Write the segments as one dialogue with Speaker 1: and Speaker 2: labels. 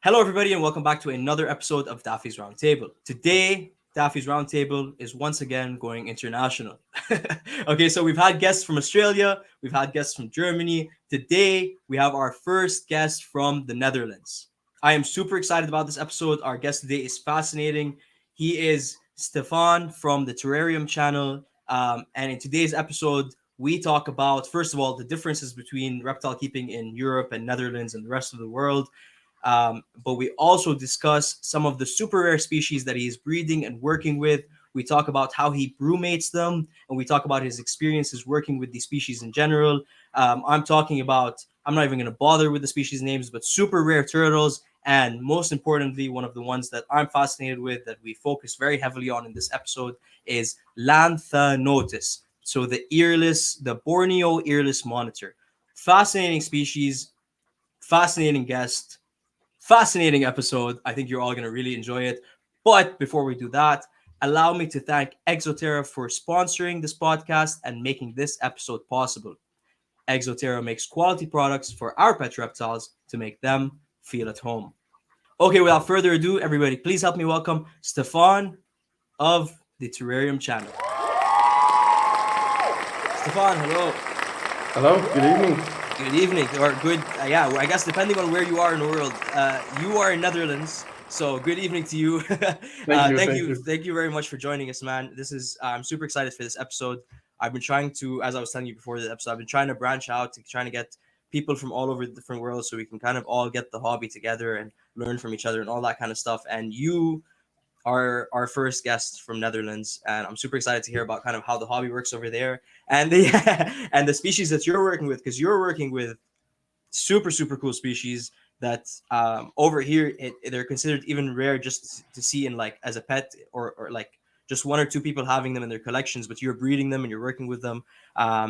Speaker 1: Hello, everybody, and welcome back to another episode of Daffy's Roundtable. Today, Daffy's Roundtable is once again going international. Okay, so we've had guests from Australia, we've had guests from Germany. Today, we have our first guest from the Netherlands. I am super excited about this episode. Our guest today is fascinating. He is Stefan from the Terrarium channel. And in today's episode, we talk about, first of all, the differences between reptile keeping in Europe and Netherlands and the rest of the world. But we also discuss some of the super rare species that he is breeding and working with. We talk about how he brewmates them, and we talk about his experiences working with these species in general. I'm talking about, I'm not even going to bother with the species names, but super rare turtles. And most importantly, one of the ones that I'm fascinated with that we focus very heavily on in this episode is Lanthanotus. So the Borneo Earless Monitor. Fascinating species, fascinating guest, fascinating episode. I think you're all going to really enjoy it. But before we do that, allow me to thank Exo Terra for sponsoring this podcast and making this episode possible. Exo Terra makes quality products for our pet reptiles to make them feel at home. Okay, without further ado, everybody, please help me welcome Stefan of the Terrarium channel. Stefan, hello.
Speaker 2: Hello, good evening.
Speaker 1: Good evening, or good, I guess depending on where you are in the world. You are in Netherlands, so good evening to you.
Speaker 2: Thank you.
Speaker 1: Thank you very much for joining us, man. I'm super excited for this episode. I've been trying to, as I was telling you before the episode, I've been trying to branch out, trying to get people from all over the different worlds so we can kind of all get the hobby together and learn from each other and all that kind of stuff. And you are our first guest from Netherlands, and I'm super excited to hear about kind of how the hobby works over there and the and the species that you're working with, because you're working with super cool species that over here they're considered even rare just to see in like as a pet, or like just one or two people having them in their collections, but you're breeding them and you're working with them.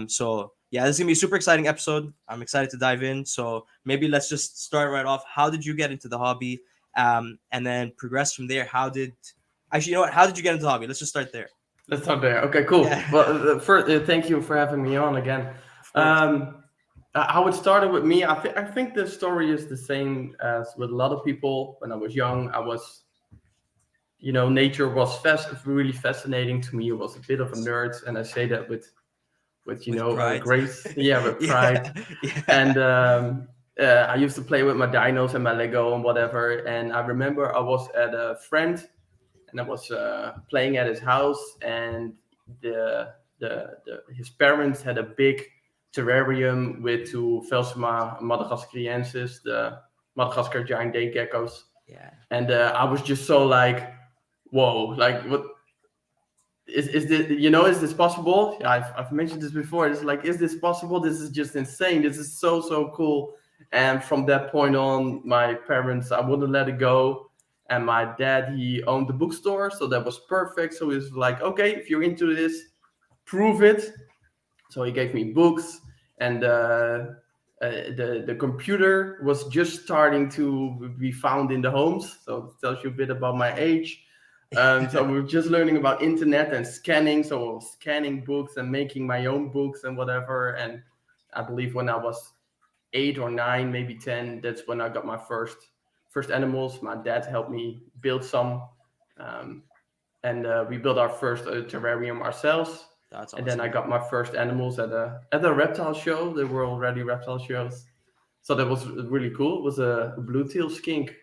Speaker 1: So yeah, this is gonna be a super exciting episode. I'm excited to dive in. So maybe let's just start right off. How did you get into the hobby? And then progress from there. Actually, you know what? How did you get into the hobby? Let's just start there.
Speaker 2: Let's start there. Okay, cool.
Speaker 1: Yeah.
Speaker 2: Well, first, thank you for having me on again. How it started with me, I think the story is the same as with a lot of people. When I was young, I was, nature was really fascinating to me. I was a bit of a nerd, and I say that with
Speaker 1: Pride.
Speaker 2: grace. Yeah, with pride.
Speaker 1: Yeah.
Speaker 2: And I used to play with my dinos and my Lego and whatever. And I remember I was at a friend, and I was playing at his house, and his parents had a big terrarium with two Velsima madagascariensis, the Madagascar giant day geckos.
Speaker 1: Yeah.
Speaker 2: And I was just so like, whoa, like what is this? Is this possible? Yeah, I've mentioned this before. It's like, is this possible? This is just insane. This is so cool. And from that point on, my parents, I wouldn't let it go. And my dad, he owned the bookstore, so that was perfect. So he was like, okay, if you're into this, prove it. So he gave me books, and the computer was just starting to be found in the homes. So it tells you a bit about my age. So we were just learning about internet and scanning. So I was scanning books and making my own books and whatever. And I believe when I was 8 or 9, maybe 10, that's when I got my first animals. My dad helped me build some, and we built our first terrarium ourselves.
Speaker 1: That's awesome.
Speaker 2: And then I got my first animals at a reptile show. There were already reptile shows, so that was really cool. It was a blue-tailed skink.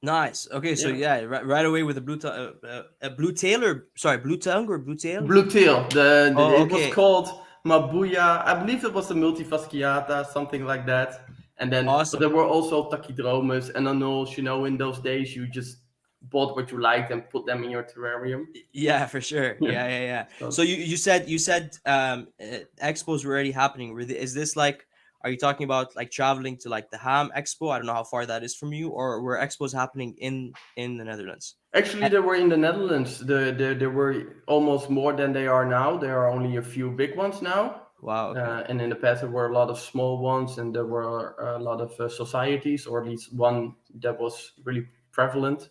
Speaker 1: Nice. Okay, so yeah, right away with a blue tongue or blue tail.
Speaker 2: Blue tail. It was
Speaker 1: Okay.
Speaker 2: called Mabuya. I believe it was a multifasciata, something like that. And then
Speaker 1: Awesome.
Speaker 2: but there were also tachydromus and anoles. In those days you just bought what you liked and put them in your terrarium.
Speaker 1: Yeah, for sure. Yeah. So you said expos were already happening. Is this like, are you talking about like traveling to like the Ham Expo? I don't know how far that is from you, or were expos happening in the Netherlands?
Speaker 2: Actually, they were in the Netherlands. There were almost more than they are now. There are only a few big ones now.
Speaker 1: Wow. Okay.
Speaker 2: And in the past, there were a lot of small ones, and there were a lot of societies, or at least one that was really prevalent,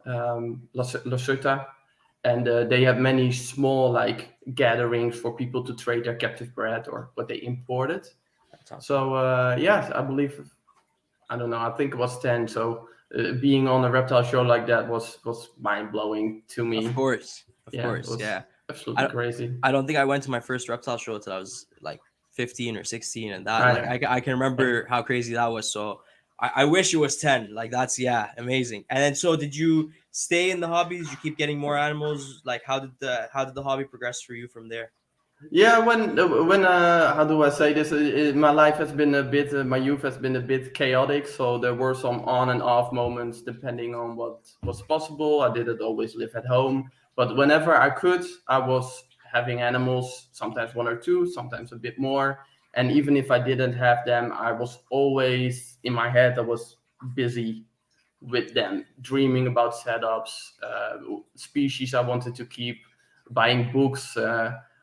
Speaker 2: La Ceuta. And they have many small like gatherings for people to trade their captive bred or what they imported.
Speaker 1: That's awesome.
Speaker 2: So yes, I believe I don't know. I think it was 10. So being on a reptile show like that was mind blowing to
Speaker 1: Of
Speaker 2: me.
Speaker 1: course, of
Speaker 2: Yeah, it
Speaker 1: course,
Speaker 2: was
Speaker 1: yeah.
Speaker 2: absolutely
Speaker 1: I
Speaker 2: crazy.
Speaker 1: I don't think I went to my first reptile show until I was like 15 or 16, and that like
Speaker 2: Yeah.
Speaker 1: I can remember how crazy that was. So I wish it was 10. Like that's amazing. And then so did you stay in the hobby? Did you keep getting more animals? Like how did the hobby progress for you from there?
Speaker 2: Yeah, when how do I say this? My life has been a bit, my youth has been a bit chaotic. So there were some on and off moments depending on what was possible. I didn't always live at home, but whenever I could, I was having animals. Sometimes one or two, sometimes a bit more. And even if I didn't have them, I was always in my head. I was busy with them, dreaming about setups, species I wanted to keep, buying books.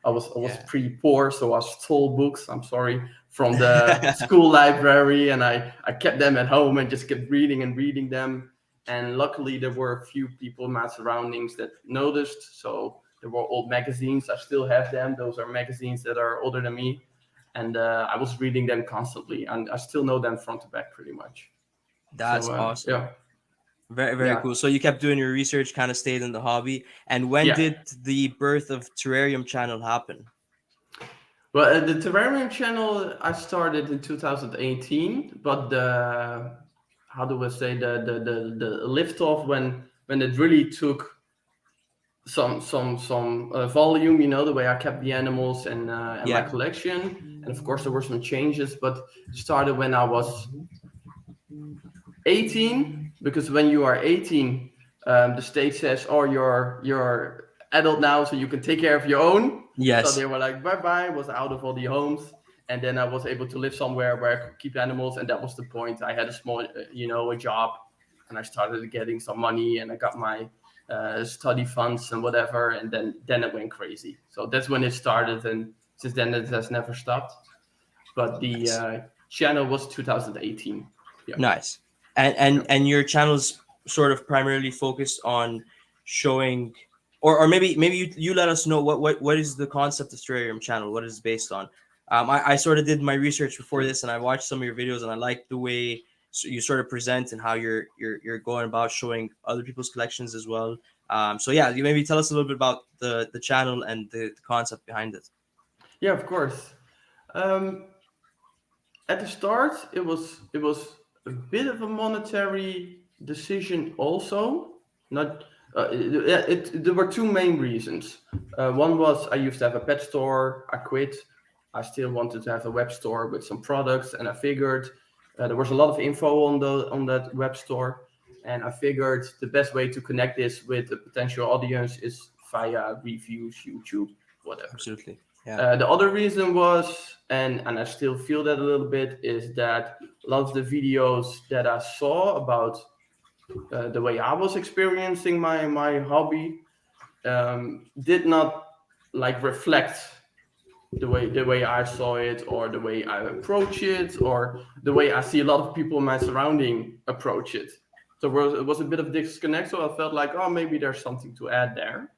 Speaker 2: I was
Speaker 1: Yeah.
Speaker 2: pretty poor, so I stole books. I'm sorry, from the school library, and I kept them at home and just kept reading and reading them. And luckily, there were a few people in my surroundings that noticed. So there were old magazines. I still have them. Those are magazines that are older than me, and I was reading them constantly, and I still know them front to back pretty much.
Speaker 1: That's
Speaker 2: So
Speaker 1: awesome.
Speaker 2: yeah,
Speaker 1: Very, very
Speaker 2: yeah,
Speaker 1: cool. So you kept doing your research, kind of stayed in the hobby. And when
Speaker 2: yeah.
Speaker 1: did the birth of Terrarium channel happen?
Speaker 2: Well, the Terrarium channel I started in 2018, but the how do I say the lift off when it really took some volume. You know, the way I kept the animals and my
Speaker 1: Yeah.
Speaker 2: collection, and of course there were some changes, but it started when I was 18, because when you are 18, the state says, "Oh, you're adult now, so you can take care of your own." So
Speaker 1: Yes.
Speaker 2: they were like, "Bye bye." Was out of all the homes, and then I was able to live somewhere where I could keep animals, and that was the point. I had a small, a job, and I started getting some money, and I got my study funds and whatever, and then it went crazy. So that's when it started, and since then it has never stopped. But the
Speaker 1: Nice.
Speaker 2: channel was 2018. Yeah.
Speaker 1: Nice. And and
Speaker 2: Yeah.
Speaker 1: and your channel's sort of primarily focused on showing, or maybe you let us know what is the concept of Terrarium channel, what is it based on. I sort of did my research before this, and I watched some of your videos, and I like the way you sort of present and how you're going about showing other people's collections as well. So yeah, you maybe tell us a little bit about the channel and the concept behind it.
Speaker 2: Yeah, of course. Um, at the start, it was a bit of a monetary decision. Also, not there were two main reasons. One was I used to have a pet store. I quit. I still wanted to have a web store with some products, and I figured there was a lot of info on that web store, and I figured the best way to connect this with a potential audience is via reviews, YouTube, whatever.
Speaker 1: Absolutely. Yeah.
Speaker 2: The other reason was, and I still feel that a little bit, is that a lot of the videos that I saw about the way I was experiencing my hobby did not like reflect the way I saw it, or the way I approach it, or the way I see a lot of people in my surrounding approach it. So it was a bit of disconnect. So I felt like, oh, maybe there's something to add there.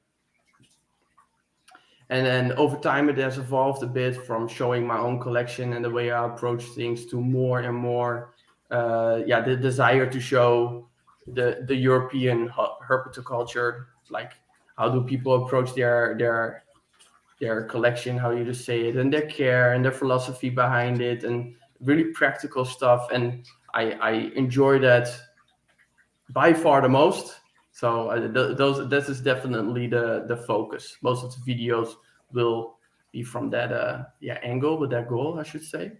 Speaker 2: And then over time, it has evolved a bit from showing my own collection and the way I approach things to more and more, the desire to show the European herpetoculture, like how do people approach their collection, how you just say it, and their care and their philosophy behind it, and really practical stuff. And I enjoy that by far the most. So this is definitely the focus. Most of the videos will be from that angle, with that goal, I should say,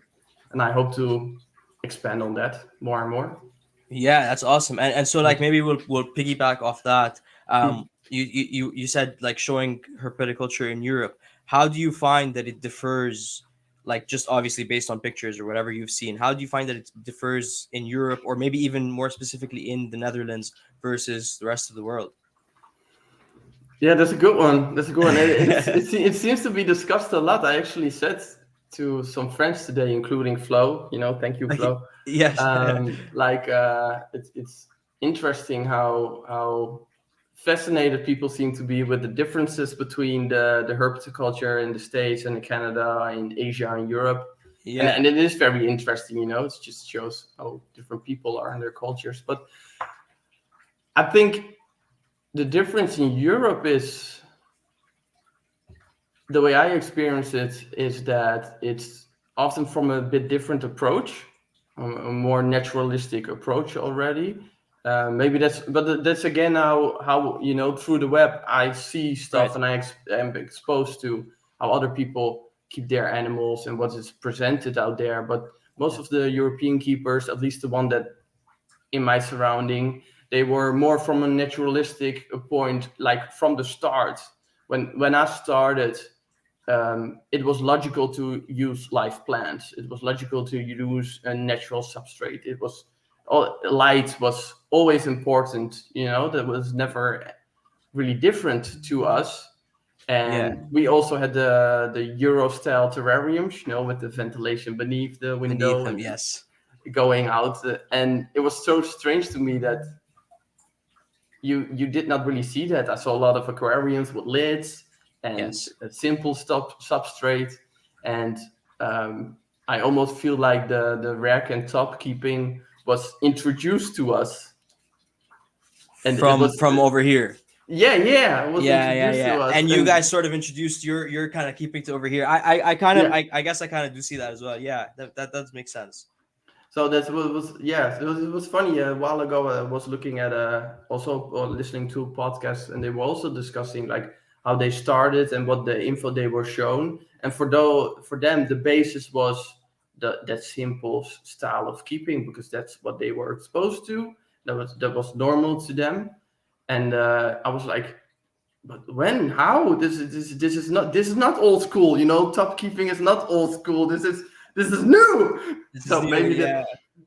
Speaker 2: and I hope to expand on that more and more.
Speaker 1: Yeah, that's awesome. And so like maybe we'll piggyback off that.
Speaker 2: Hmm.
Speaker 1: You said like showing herpetoculture in Europe. How do you find that it differs, like just obviously based on pictures or whatever you've seen? How do you find that it differs in Europe, or maybe even more specifically in the Netherlands versus the rest of the world?
Speaker 2: Yeah, that's a good one. That's a good one. It seems to be discussed a lot. I actually said to some friends today, including Flo. Thank you,
Speaker 1: Like
Speaker 2: Flo.
Speaker 1: yes.
Speaker 2: It's interesting how fascinated people seem to be with the differences between the herpetoculture in the States and in Canada, in Asia and Europe.
Speaker 1: Yeah.
Speaker 2: And it is very interesting, it just shows how different people are and their cultures. But I think the difference in Europe is, the way I experience it is that it's often from a bit different approach, a more naturalistic approach already. Maybe that's again how through the web I see stuff,
Speaker 1: Right.
Speaker 2: and I am exposed to how other people keep their animals and what is presented out there. But most
Speaker 1: Yeah.
Speaker 2: of the European keepers, at least the one that in my surrounding, they were more from a naturalistic point, like from the start. When I started, it was logical to use live plants. It was logical to use a natural substrate. Light was always important. That was never really different to us.
Speaker 1: Yeah.
Speaker 2: And we also had the Euro style terrariums, with the ventilation beneath the
Speaker 1: Beneath
Speaker 2: window
Speaker 1: them,
Speaker 2: and
Speaker 1: yes.
Speaker 2: going out. And it was so strange to me that you did not really see that. I saw a lot of aquariums with lids and
Speaker 1: Yes.
Speaker 2: a simple substrate, and I almost feel like the rack and top keeping was introduced to us, and it
Speaker 1: From
Speaker 2: was
Speaker 1: over here.
Speaker 2: yeah, it was
Speaker 1: Yeah, yeah,
Speaker 2: introduced to
Speaker 1: yeah.
Speaker 2: us,
Speaker 1: And you
Speaker 2: and
Speaker 1: guys sort of introduced your kind of keeping to over here. I kind of
Speaker 2: yeah.
Speaker 1: I guess I kind of do see that as well. Yeah, that does make sense.
Speaker 2: So that was yeah. It was funny. A while ago, I was looking at also listening to podcasts, and they were also discussing like how they started and what the info they were shown. And for them, the basis was that simple style of keeping, because that's what they were exposed to. That was normal to them. And I was like, but when? How? This is not old school. Top keeping is not old school. This is new.
Speaker 1: This is
Speaker 2: So
Speaker 1: new.
Speaker 2: maybe that
Speaker 1: Yeah.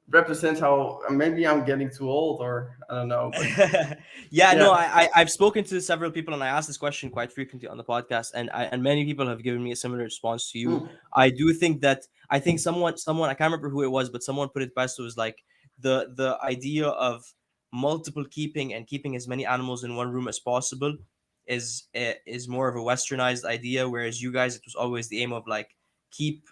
Speaker 2: represents how maybe I'm getting too old, or I don't know. But
Speaker 1: Yeah, no,
Speaker 2: yeah.
Speaker 1: I've spoken to several people and I ask this question quite frequently on the podcast, and many people have given me a similar response to you.
Speaker 2: Mm,
Speaker 1: I do think that I think someone I can't remember who it was, but someone put it best. It was like the idea of multiple keeping and keeping as many animals in one room as possible is more of a westernized idea, whereas you guys, it was always the aim of like keep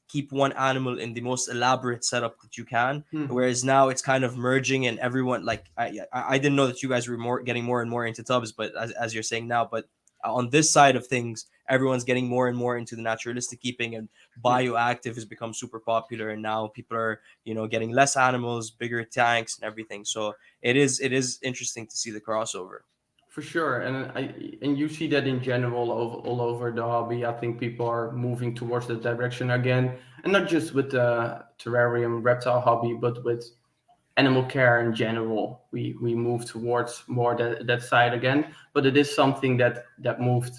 Speaker 1: keep one animal in the most elaborate setup that you can.
Speaker 2: mm,
Speaker 1: Whereas now it's kind of merging, and everyone like I didn't know that you guys were getting more and more into tubs, but as you're saying now, but on this side of things, everyone's getting more and more into the naturalistic keeping, and
Speaker 2: yeah.
Speaker 1: bioactive has become super popular, and now people are getting less animals, bigger tanks, and everything. So it is interesting to see the crossover.
Speaker 2: For sure, and you see that in general all over the hobby. I think people are moving towards that direction again, and not just with the terrarium reptile hobby, but with animal care in general. We move towards more that side again. But it is something that moved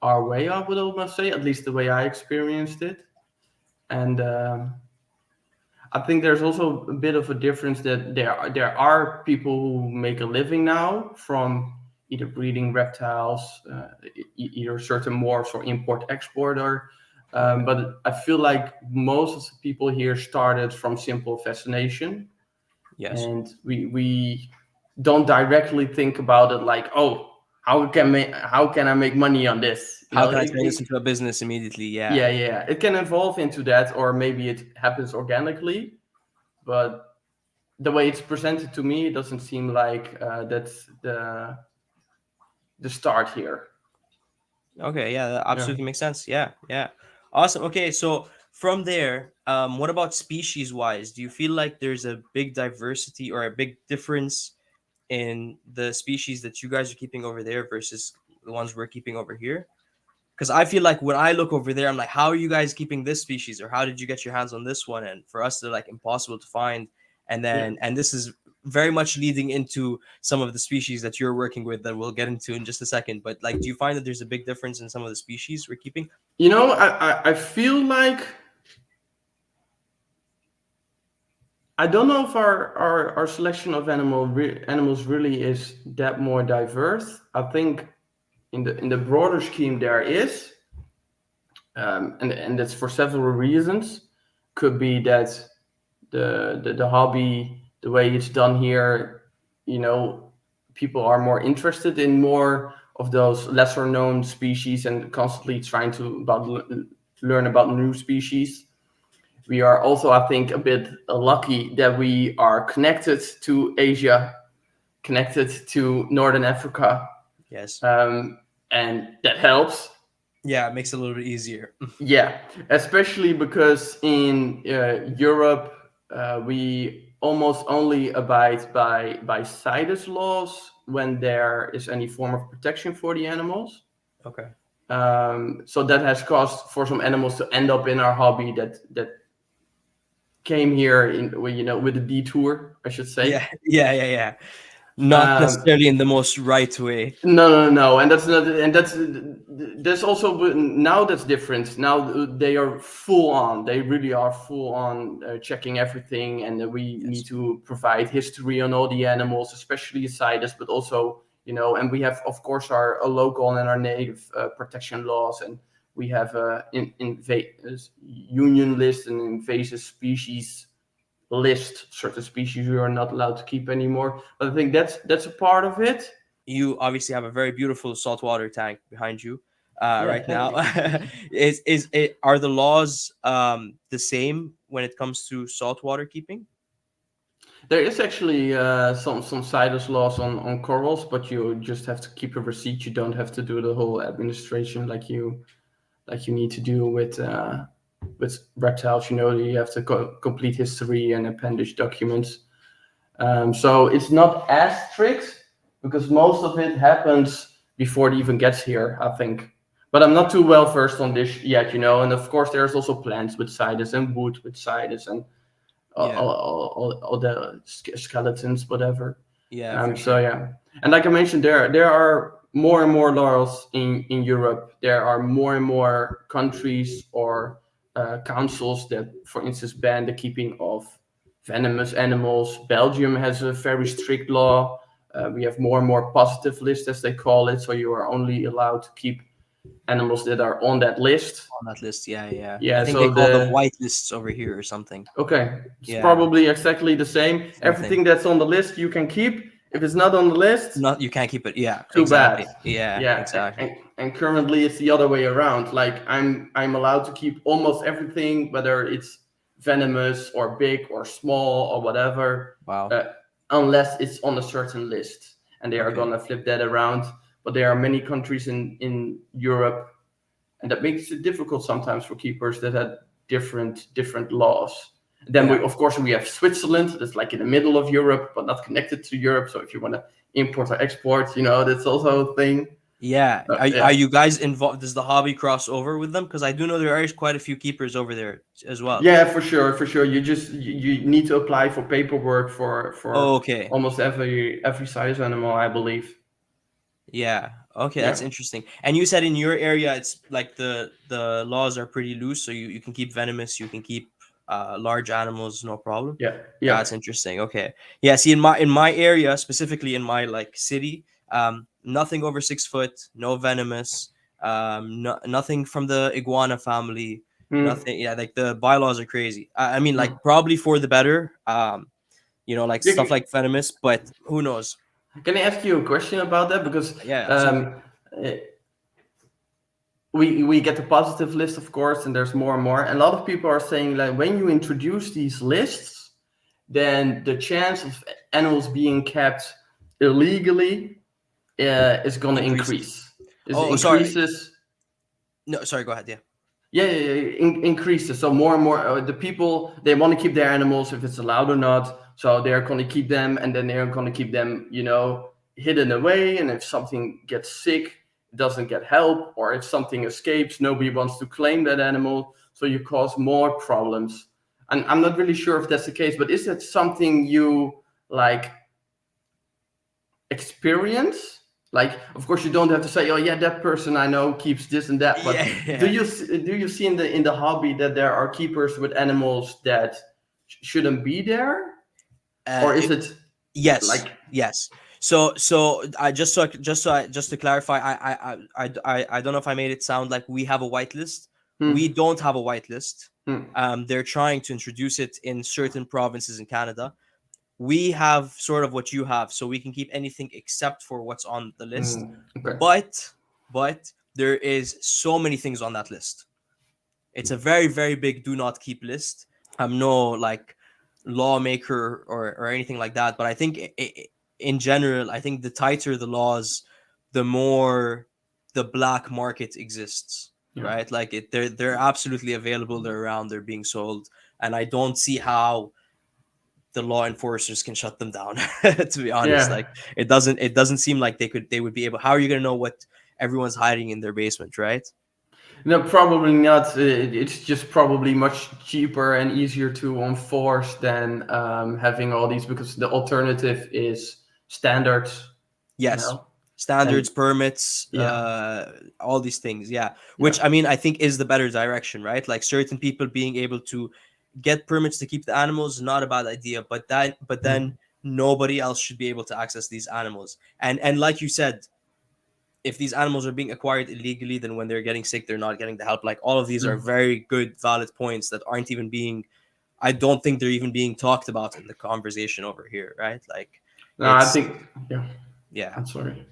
Speaker 2: our way, I would almost say, at least the way I experienced it. And I think there's also a bit of a difference that there are people who make a living now from either breeding reptiles, either certain morphs or import export, or but I feel like most of the people here started from simple fascination,
Speaker 1: Yes.
Speaker 2: and we don't directly think about it like, oh, how can I make money on this?
Speaker 1: How can I turn this into a business immediately? Yeah.
Speaker 2: Yeah, it can evolve into that, or maybe it happens organically, but the way it's presented to me, it doesn't seem like that's the start here.
Speaker 1: Okay, yeah, that
Speaker 2: Yeah.
Speaker 1: absolutely makes sense. Yeah, yeah. Awesome. Okay, so from there, what about species wise? Do you feel like there's a big diversity or a big difference in the species that you guys are keeping over there versus the ones we're keeping over here? Because I feel like when I look over there, I'm like, how are you guys keeping this species, or how did you get your hands on this one? And for us, they're like impossible to find.
Speaker 2: Yeah.
Speaker 1: And this is very much leading into some of the species that you're working with that we'll get into in just a second. But like, do you find that there's a big difference in some of the species we're keeping?
Speaker 2: I feel like I don't know if our selection of animals really is that more diverse. I think in the broader scheme there is, and that's for several reasons. Could be that the hobby, the way it's done here, you know, people are more interested in more of those lesser known species and constantly trying to learn about new species. We are also, I think, a bit lucky that we are connected to Asia, connected to Northern Africa,
Speaker 1: Yes.
Speaker 2: and that helps.
Speaker 1: Yeah, it makes it a little bit easier.
Speaker 2: Yeah, especially because in Europe we almost only abide by CITES laws when there is any form of protection for the animals.
Speaker 1: Okay.
Speaker 2: So that has caused for some animals to end up in our hobby that came here with a detour, I should say.
Speaker 1: Yeah, yeah. Not
Speaker 2: Um,
Speaker 1: necessarily in the most right way.
Speaker 2: no, and that's not, and that's also now that's different. Now they are full on. They really are full on checking everything, and we
Speaker 1: Yes.
Speaker 2: need to provide history on all the animals, especially CITES, but also and we have of course our local and our native protection laws, and we have union list and invasive species list. Certain species we are not allowed to keep anymore. But I think that's a part of it.
Speaker 1: You obviously have a very beautiful saltwater tank behind you
Speaker 2: Yeah,
Speaker 1: right
Speaker 2: thank
Speaker 1: now.
Speaker 2: you.
Speaker 1: Are the laws the same when it comes to saltwater keeping?
Speaker 2: There is actually some CITES laws on corals, but you just have to keep a receipt. You don't have to do the whole administration like you need to do with reptiles. You have to complete history and appendage documents. So it's not as strict because most of it happens before it even gets here, I think. But I'm not too well versed on this yet, And of course, there's also plants with CITES and wood with CITES and
Speaker 1: Yeah,
Speaker 2: all the skeletons, whatever.
Speaker 1: yeah, for
Speaker 2: So
Speaker 1: sure.
Speaker 2: yeah, and like I mentioned, there are more and more laws in Europe. There are more and more countries or councils that, for instance, ban the keeping of venomous animals. Belgium has a very strict law. We have more and more positive lists, as they call it. So you are only allowed to keep animals that are on that list.
Speaker 1: On that list, yeah. I
Speaker 2: Yeah.
Speaker 1: think they
Speaker 2: So
Speaker 1: call them white lists over here or something.
Speaker 2: okay, it's
Speaker 1: Yeah,
Speaker 2: probably exactly the same.
Speaker 1: same thing.
Speaker 2: Everything that's on the list you can keep. If it's not on the list,
Speaker 1: Not you can't keep it. Yeah,
Speaker 2: too
Speaker 1: exactly.
Speaker 2: bad.
Speaker 1: Yeah,
Speaker 2: Yeah,
Speaker 1: exactly.
Speaker 2: and currently it's the other way around. Like I'm allowed to keep almost everything, whether it's venomous or big or small or whatever,
Speaker 1: Wow.
Speaker 2: uh, unless it's on a certain list. And they are
Speaker 1: Okay.
Speaker 2: gonna flip that around. But there are many countries in Europe, and that makes it difficult sometimes for keepers that had different laws. Then
Speaker 1: Yeah.
Speaker 2: of course we have Switzerland, that's like in the middle of Europe, but not connected to Europe. So if you want to import or export, that's also a thing.
Speaker 1: Yeah. Are
Speaker 2: Yeah,
Speaker 1: you guys involved? Does the hobby cross over with them? Because I do know there are quite a few keepers over there as well.
Speaker 2: yeah, for sure. You need to apply for paperwork for
Speaker 1: Okay.
Speaker 2: almost every size animal, I believe.
Speaker 1: Yeah. Okay, that's
Speaker 2: Yeah,
Speaker 1: interesting. And you said in your area it's like the laws are pretty loose, so you can keep venomous, you can keep large animals, no problem.
Speaker 2: yeah.
Speaker 1: That's interesting. Okay. Yeah, see in my area, specifically in my like city, nothing over 6 foot, no venomous, nothing from the iguana family,
Speaker 2: Hmm.
Speaker 1: nothing. Yeah, like the bylaws are crazy. I mean,
Speaker 2: Hmm.
Speaker 1: like probably for the better. Like
Speaker 2: Yeah,
Speaker 1: stuff like venomous, but who knows?
Speaker 2: can I ask you a question about that? Because
Speaker 1: Yeah, absolutely.
Speaker 2: um, eh, we get the positive list, of course, and there's more and more. And a lot of people are saying like when you introduce these lists, then the chance of animals being kept illegally is going to
Speaker 1: Increases.
Speaker 2: increase. Is it
Speaker 1: Oh, sorry.
Speaker 2: increases?
Speaker 1: No, sorry. Go ahead. Yeah.
Speaker 2: Yeah. Increases. So more and more the people, they want to keep their animals if it's allowed or not. So they're going to keep them, and then they're going to keep them, hidden away. And if something gets sick, it doesn't get help, or if something escapes, nobody wants to claim that animal. So you cause more problems. And I'm not really sure if that's the case, but is that something you like experience? Like, of course, you don't have to say, "Oh, yeah, that person I know keeps this and that." But do
Speaker 1: Yeah.
Speaker 2: you see in the hobby that there are keepers with animals that shouldn't be there,
Speaker 1: Uh,
Speaker 2: or is
Speaker 1: it-
Speaker 2: it
Speaker 1: yes.
Speaker 2: like?
Speaker 1: Yes. So I just to clarify, I don't know if I made it sound like we have a whitelist. We
Speaker 2: Hmm,
Speaker 1: don't have a whitelist.
Speaker 2: hmm,
Speaker 1: They're trying to introduce it in certain provinces in Canada. We have sort of what you have, so we can keep anything except for what's on the list.
Speaker 2: okay.
Speaker 1: But there is so many things on that list. It's a very, very big do not keep list. I'm no like lawmaker or anything like that, but I think in general, I think the tighter the laws, the more the black market exists,
Speaker 2: Yeah.
Speaker 1: right? Like they're absolutely available, they're around, they're being sold, and I don't see how the law enforcers can shut them down. To be honest,
Speaker 2: Yeah.
Speaker 1: like it doesn't seem like they would be able. How are you gonna know what everyone's hiding in their basement, right?
Speaker 2: No, probably not. It's just probably much cheaper and easier to enforce than having all these, because the alternative is standards, you
Speaker 1: Yes.
Speaker 2: know? And
Speaker 1: Standards, permits,
Speaker 2: yeah,
Speaker 1: all these things. Yeah.
Speaker 2: yeah.
Speaker 1: Which I mean, I think is the better direction, right? Like certain people being able to get permits to keep the animals, not a bad idea. But then
Speaker 2: Mm.
Speaker 1: nobody else should be able to access these animals. And like you said, if these animals are being acquired illegally, then when they're getting sick, they're not getting the help. Like all of these are
Speaker 2: Mm.
Speaker 1: very good, valid points that aren't even being. I don't think they're even being talked about in the conversation over here, right? Like,
Speaker 2: No, I
Speaker 1: it's
Speaker 2: think, yeah,
Speaker 1: yeah.
Speaker 2: I'm sorry.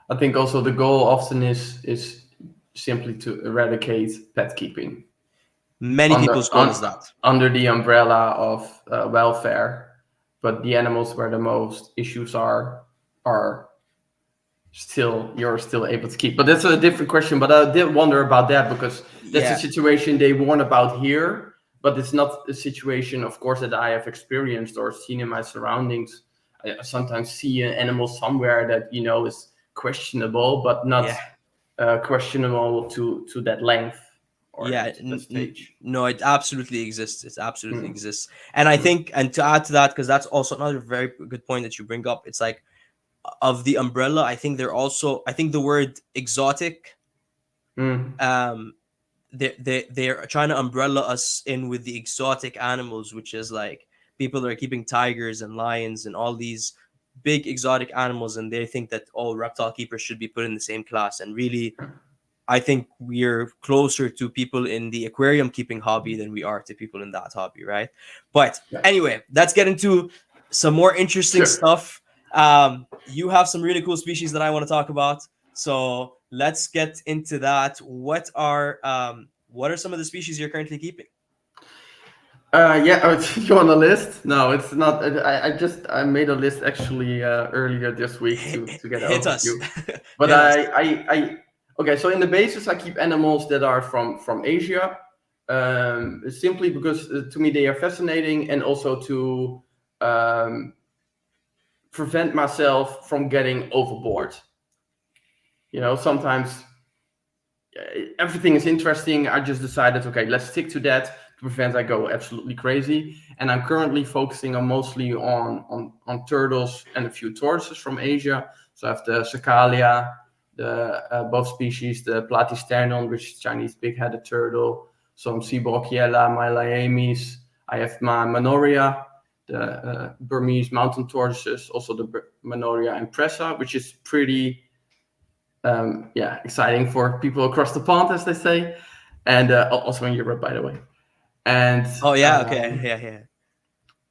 Speaker 2: I think also the goal often is simply to eradicate pet keeping
Speaker 1: Many
Speaker 2: under
Speaker 1: people's goal is that.
Speaker 2: under the umbrella of welfare, but the animals where the most issues are still, you're still able to keep. But that's a different question. But I did wonder about that, because that's a
Speaker 1: Yeah,
Speaker 2: situation they warn about here, but it's not a situation, of course, that I have experienced or seen in my surroundings. I sometimes see an animal somewhere that is questionable, but not
Speaker 1: yeah,
Speaker 2: questionable to that length or
Speaker 1: yeah.
Speaker 2: to that stage.
Speaker 1: No, it absolutely exists. It absolutely
Speaker 2: Mm,
Speaker 1: exists. And I
Speaker 2: mm,
Speaker 1: think, and to add to that, because that's also another very good point that you bring up. It's like of the umbrella. I think they're also. I think the word exotic.
Speaker 2: mm.
Speaker 1: Um, they're trying to umbrella us in with the exotic animals, which is like people that are keeping tigers and lions and all these big exotic animals, and they think that all reptile keepers should be put in the same class. And really, I think we're closer to people in the aquarium keeping hobby than we are to people in that hobby, right? But
Speaker 2: Yeah,
Speaker 1: anyway, let's get into some more interesting
Speaker 2: sure.
Speaker 1: stuff. You have some really cool species that I want to talk about, so let's get into that. What are some of the species you're currently keeping?
Speaker 2: Yeah, you on the list? No, it's not. I made a list actually earlier this week to get an
Speaker 1: Hit us,
Speaker 2: overview. But
Speaker 1: hit us.
Speaker 2: okay. So in the basis, I keep animals that are from Asia, simply because to me they are fascinating, and also to um, prevent myself from getting overboard. Sometimes everything is interesting. I just decided, okay, let's stick to that to prevent I go absolutely crazy. And I'm currently focusing on mostly on turtles and a few tortoises from Asia. So I have the Sakalia, the both species, the Platysternon, which is Chinese big-headed turtle, some Seabrocchiella, Mylaemis. I have my Manoria, the Burmese mountain tortoises, also the Manoria impressa, which is pretty exciting for people across the pond, as they say, and also in Europe, by the way. And
Speaker 1: Oh yeah, okay, yeah,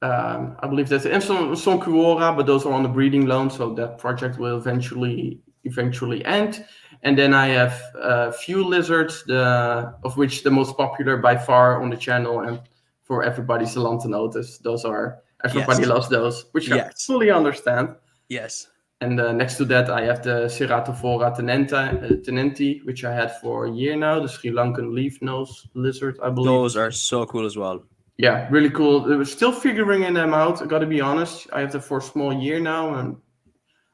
Speaker 1: yeah.
Speaker 2: I believe there's some Kuora, but those are on the breeding loan, so that project will eventually end. And then I have a few lizards, of which the most popular by far on the channel and for everybody's the Lanthanotus. Those are everybody
Speaker 1: Yes,
Speaker 2: loves those, which I
Speaker 1: yes,
Speaker 2: fully understand.
Speaker 1: yes.
Speaker 2: And next to that, I have the Ceratophora tenenti, which I had for a year now, the Sri Lankan leaf nose lizard, I believe.
Speaker 1: Those are so cool as well.
Speaker 2: Yeah, really cool. We're still figuring them out. I got to be honest. I have them for a small year now, and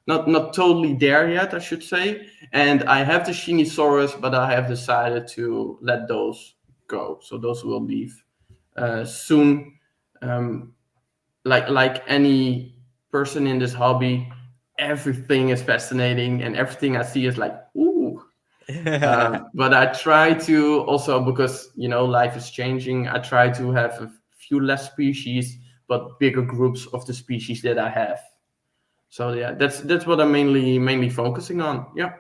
Speaker 2: not totally there yet, I should say. And I have the Shinisaurus, but I have decided to let those go. So those will leave soon. Um, like any person in this hobby, everything is fascinating, and everything I see is like, ooh. But I try to also, because life is changing, I try to have a few less species but bigger groups of the species that I have. So yeah, that's what I'm mainly focusing on. Yeah.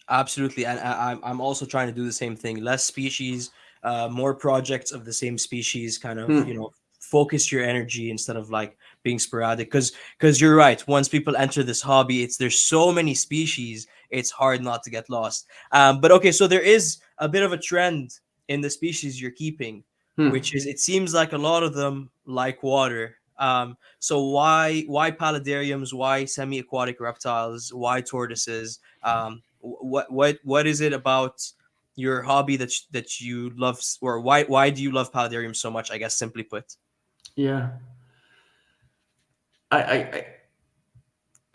Speaker 1: Absolutely, and I'm also trying to do the same thing. Less species, more projects of the same species. Kind of,
Speaker 2: Hmm.
Speaker 1: focus your energy instead of like being sporadic. Because you're right. Once people enter this hobby, there's so many species. It's hard not to get lost. But okay, so there is a bit of a trend in the species you're keeping.
Speaker 2: Hmm.
Speaker 1: which is it seems like a lot of them like water. So why paludariums? Why semi-aquatic reptiles? Why tortoises? What is it about your hobby that you love, or why do you love paludariums so much? I guess simply put.
Speaker 2: Yeah. I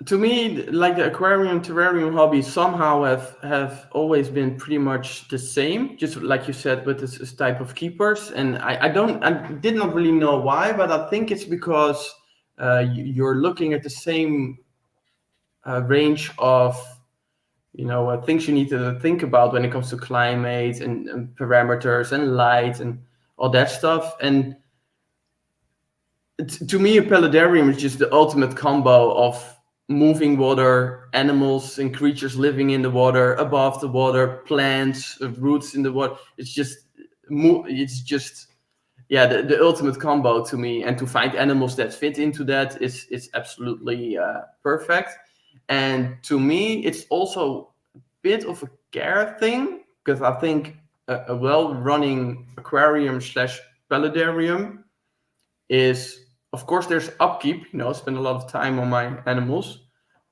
Speaker 2: to me, like the aquarium terrarium hobby somehow have always been pretty much the same, just like you said, with this type of keepers. And I did not really know why, but I think it's because you're looking at the same range of things you need to think about when it comes to climate and parameters and light and all that stuff. And to me, a paludarium is just the ultimate combo of moving water, animals and creatures living in the water, above the water, plants, roots in the water. It's just yeah, the ultimate combo to me. And to find animals that fit into that is absolutely perfect. And to me, it's also a bit of a care thing, because I think a well-running aquarium slash paludarium is, of course, there's upkeep. I spend a lot of time on my animals,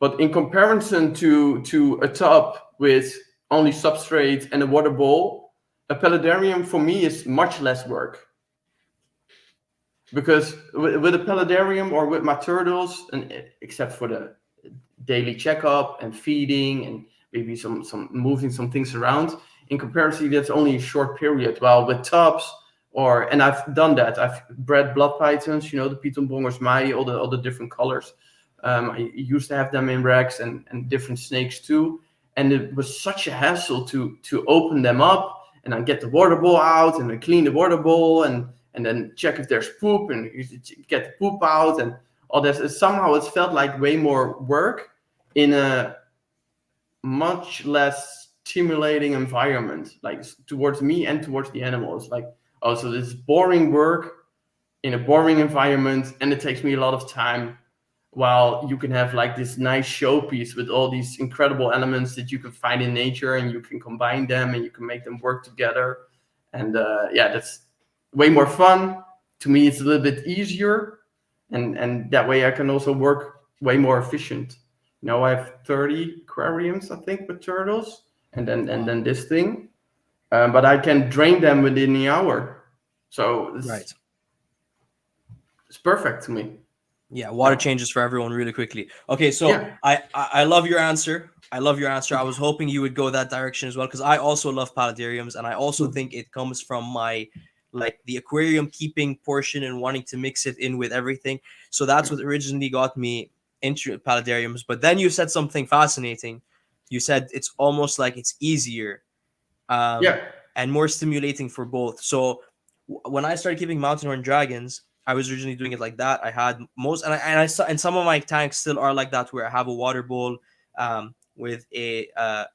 Speaker 2: but in comparison to a tub with only substrate and a water bowl, a paludarium for me is much less work. Because with a paludarium or with my turtles, and except for the daily checkup and feeding and maybe some moving some things around, in comparison, that's only a short period. While with tubs, and I've done that. I've bred blood pythons, the Pythonbongers mai, all the different colors. I used to have them in racks and different snakes too, and it was such a hassle to open them up and then get the water bowl out and then clean the water bowl and then check if there's poop and you get the poop out and all that. Somehow it felt like way more work in a much less stimulating environment, like towards me and towards the animals. Like, oh, so this is boring work in a boring environment, and it takes me a lot of time. While you can have like this nice showpiece with all these incredible elements that you can find in nature, and you can combine them and you can make them work together. And yeah, that's way more fun. To me, it's a little bit easier, and that way I can also work way more efficient. I have 30 aquariums, I think, with turtles, and then this thing, but I can drain them within the hour, so
Speaker 1: Right.
Speaker 2: it's perfect to me.
Speaker 1: Yeah, water changes for everyone really quickly. Okay, so
Speaker 2: Yeah.
Speaker 1: I love your answer. I love your answer. I was hoping you would go that direction as well, because I also love paludariums, and I also think it comes from my like the aquarium keeping portion and wanting to mix it in with everything. So that's what originally got me into paludariums. But then you said something fascinating. You said it's almost like it's easier,
Speaker 2: Yeah.
Speaker 1: and more stimulating for both. So when I started keeping mountain horn dragons, I was originally doing it like that. I had most, and I saw, and some of my tanks still are like that, where I have a water bowl with a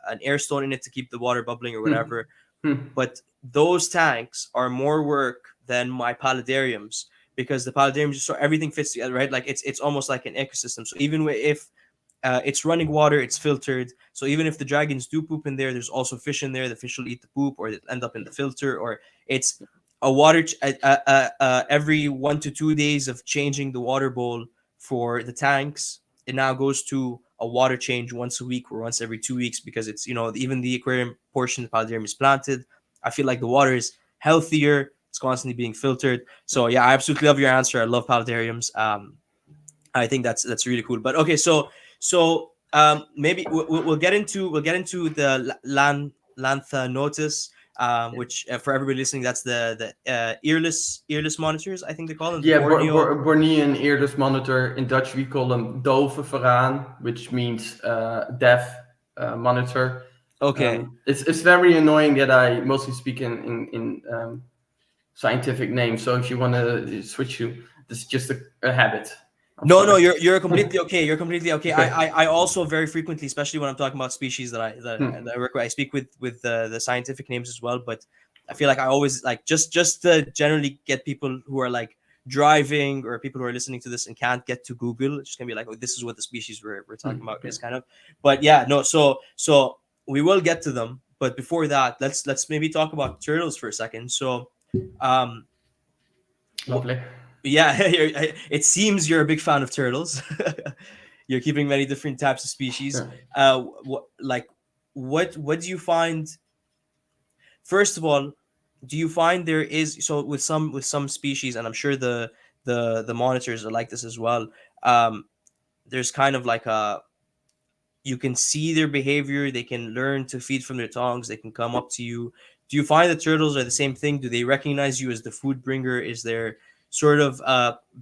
Speaker 1: an air stone in it to keep the water bubbling or
Speaker 2: Hmm.
Speaker 1: whatever.
Speaker 2: Hmm.
Speaker 1: But those tanks are more work than my paludariums, because the paludariums just so everything fits together, right? Like it's almost like an ecosystem. So even if it's running water, it's filtered. So even if the dragons do poop in there, there's also fish in there. The fish will eat the poop, or they end up in the filter, or it's a every 1 to 2 days of changing the water bowl for the tanks. It now goes to a water change once a week or once every 2 weeks, because it's even the aquarium portion of the paludarium is planted. I feel like the water is healthier. It's constantly being filtered. So yeah, I absolutely love your answer. I love paludariums. I think that's really cool. But okay, so maybe we'll get into the Lanthanotus, which for everybody listening, that's the earless monitors. I think they call them the
Speaker 2: Yeah,
Speaker 1: Borneo.
Speaker 2: Borneo Earless Monitor. In Dutch, we call them dove varaan, which means deaf monitor.
Speaker 1: Okay,
Speaker 2: It's very annoying that I mostly speak in scientific names. So if you want to switch to, this is just a habit. I'm
Speaker 1: no,
Speaker 2: sorry.
Speaker 1: you're completely okay. You're completely okay.
Speaker 2: Okay.
Speaker 1: I also very frequently, especially when I'm talking about species that
Speaker 2: Hmm.
Speaker 1: I work with, I speak with the scientific names as well. But I feel like I always like just to generally get people who are like driving, or people who are listening to this and can't get to Google, it's just gonna be like, oh, this is what the species we're talking about
Speaker 2: Okay.
Speaker 1: is kind of. But yeah, no. So we will get to them. But before that, let's maybe talk about turtles for a second. So, um,
Speaker 2: Lovely.
Speaker 1: Yeah, it seems you're a big fan of turtles. You're keeping many different types of species.
Speaker 2: Yeah.
Speaker 1: What do you find? First of all, do you find there is so with some species, and I'm sure the monitors are like this as well. Um, there's kind of like a you can see their behavior. They can learn to feed from their tongues. They can come up to you. Do you find the turtles are the same thing? Do they recognize you as the food bringer? Is there sort of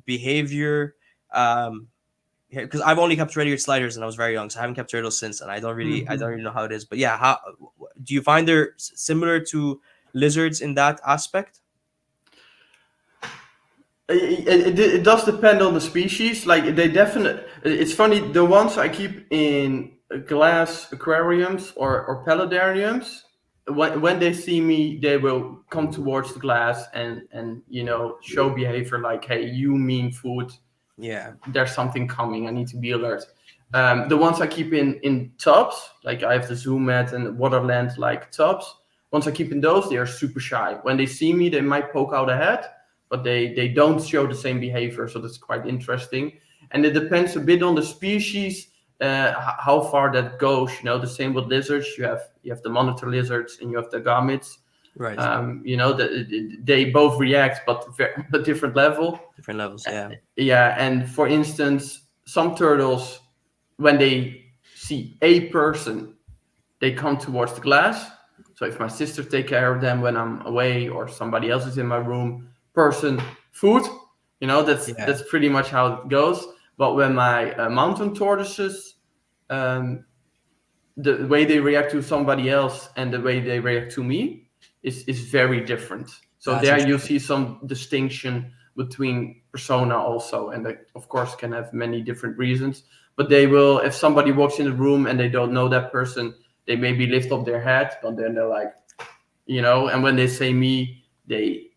Speaker 1: behavior? Um, because I've only kept red-eared sliders and I was very young, so I haven't kept turtles since, and I don't really know how it is. But yeah, how do you find they're similar to lizards in that aspect?
Speaker 2: It does depend on the species. Like they definitely, it's funny. The ones I keep in glass aquariums or paludariums, when they see me, they will come towards the glass and show behavior like, hey, you mean food.
Speaker 1: Yeah,
Speaker 2: There's something coming. I need to be alert. The ones I keep in tubs, like I have the Zoom mat and Waterland like tubs. Once I keep in those, they are super shy. When they see me, they might poke out a head, but they don't show the same behavior. So that's quite interesting. And it depends a bit on the species, how far that goes. The same with lizards. You have the monitor lizards and you have the gamids.
Speaker 1: right.
Speaker 2: They both react, but different level.
Speaker 1: Different levels. Yeah.
Speaker 2: Yeah, and for instance, some turtles, when they see a person, they come towards the glass. So if my sister take care of them when I'm away, or somebody else is in my room, person, food, that's pretty much how it goes. But when my mountain tortoises, the way they react to somebody else and the way they react to me is very different. So
Speaker 1: That's
Speaker 2: there you see some distinction between persona also, and they of course can have many different reasons. But they will, if somebody walks in the room and they don't know that person, they maybe lift up their head, but then they're like, and when they say me, they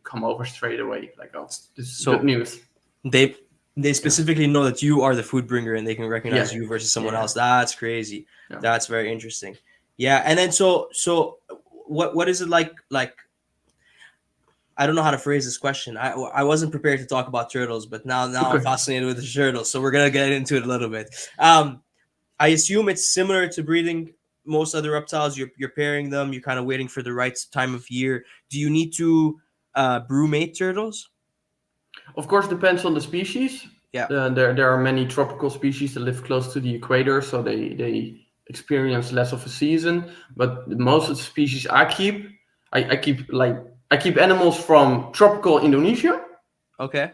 Speaker 2: come over straight away, like, oh, this is good news.
Speaker 1: They specifically know that you are the food bringer and they can recognize you versus someone else. That's crazy. Yeah. That's very interesting. Yeah, and then so what is it like I don't know how to phrase this question. I wasn't prepared to talk about turtles, but now I'm fascinated with the turtles, so we're gonna get into it a little bit. I assume it's similar to breeding most other reptiles. You're pairing them. You're kind of waiting for the right time of year. Do you need to brumate turtles?
Speaker 2: Of course, depends on the species.
Speaker 1: Yeah.
Speaker 2: There are many tropical species that live close to the equator, so they experience less of a season. But most of the species I keep animals from tropical Indonesia.
Speaker 1: Okay.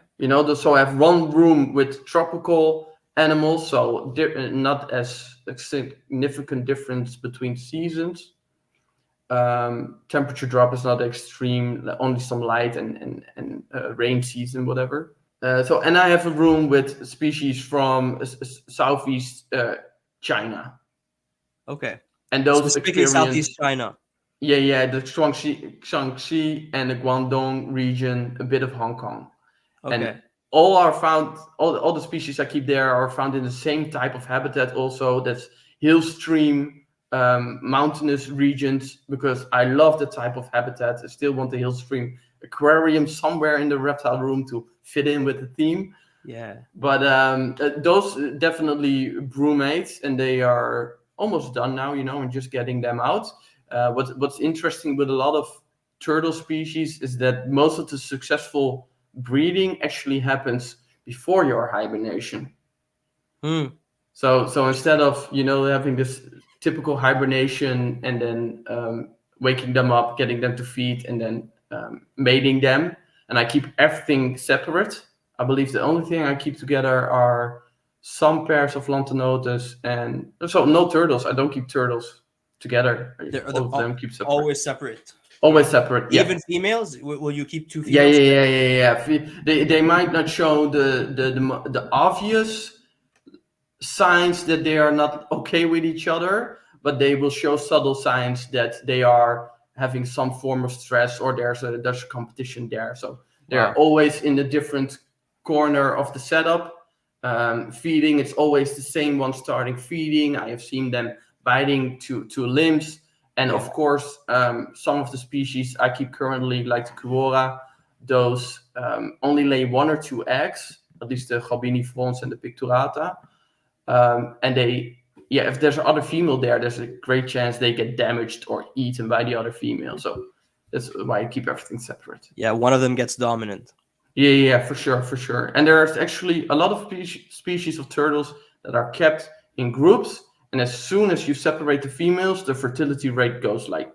Speaker 2: So I have one room with tropical animals, so not as a significant difference between seasons. Temperature drop is not extreme, only some light and rain season, whatever. And I have a room with species from Southeast China.
Speaker 1: Okay.
Speaker 2: And those
Speaker 1: specifically Southeast China.
Speaker 2: Yeah, the Shaanxi and the Guangdong region, a bit of Hong Kong. Okay. And all the species I keep there are found in the same type of habitat also. That's hill stream, mountainous regions, because I love the type of habitat. I still want the hill stream aquarium somewhere in the reptile room to fit in with the theme.
Speaker 1: Yeah.
Speaker 2: But those definitely brumates, and they are almost done now, and just getting them out. What's interesting with a lot of turtle species is that most of the successful breeding actually happens before your hibernation. So instead of having this typical hibernation and then waking them up, getting them to feed, and then mating them, and I keep everything separate. I believe the only thing I keep together are some pairs of Lanthanotus, and so no turtles. I don't keep turtles together. All of them keep separate.
Speaker 1: Always separate.
Speaker 2: Always separate. Yeah.
Speaker 1: Even females? Will you keep two females?
Speaker 2: Yeah. They might not show the obvious signs that they are not okay with each other, but they will show subtle signs that they are having some form of stress, or there's a competition there. So they're always in a different corner of the setup. Feeding, it's always the same one starting feeding. I have seen them biting to limbs. And of course, some of the species I keep currently, like the Kuora, those only lay 1 or 2 eggs, at least the Galbinifrons and the Picturata. And if there's another female there, there's a great chance they get damaged or eaten by the other female. So that's why I keep everything separate.
Speaker 1: Yeah, one of them gets dominant.
Speaker 2: Yeah, for sure. And there's actually a lot of species of turtles that are kept in groups. And as soon as you separate the females, the fertility rate goes like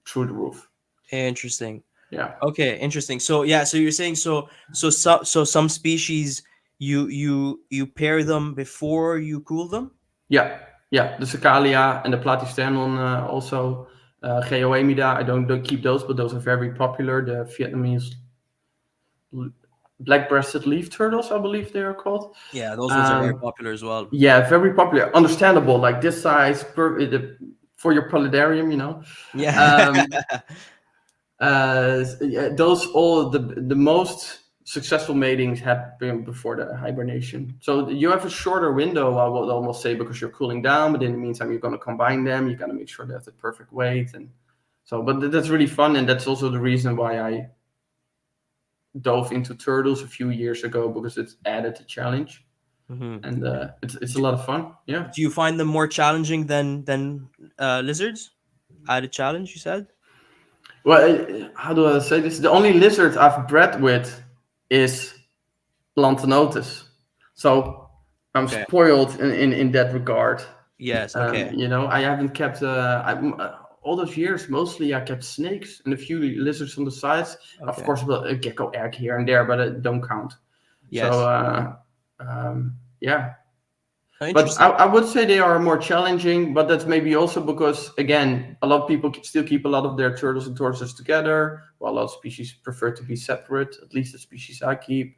Speaker 2: through the roof.
Speaker 1: Interesting.
Speaker 2: Yeah.
Speaker 1: Okay, interesting. So you're saying so some species you pair them before you cool them?
Speaker 2: Yeah. The Cicalia and the Platysternon also. Geoemida, I don't keep those, but those are very popular. The Vietnamese black-breasted leaf turtles, I believe they are called.
Speaker 1: Yeah, those ones are very popular as well.
Speaker 2: Yeah, very popular. Understandable, like this size for your paludarium,
Speaker 1: Yeah.
Speaker 2: Those all the most successful matings happen before the hibernation. So you have a shorter window, I would almost say, because you're cooling down, but in the meantime, you're going to combine them. You got to make sure they have the perfect weight. And so, but that's really fun. And that's also the reason why I dove into turtles a few years ago, because it's added a challenge.
Speaker 1: Mm-hmm.
Speaker 2: And it's a lot of fun. Yeah.
Speaker 1: Do you find them more challenging than lizards? Added challenge, you said?
Speaker 2: Well, how do I say this? The only lizard I've bred with is Lanthanotus. So I'm spoiled in that regard.
Speaker 1: Yes, okay.
Speaker 2: I haven't kept all those years. Mostly I kept snakes and a few lizards on the sides. Okay. Of course, a gecko egg here and there, but it don't count.
Speaker 1: Yes.
Speaker 2: So yeah. But I would say they are more challenging, but that's maybe also because, again, a lot of people still keep a lot of their turtles and tortoises together, while a lot of species prefer to be separate, at least the species I keep.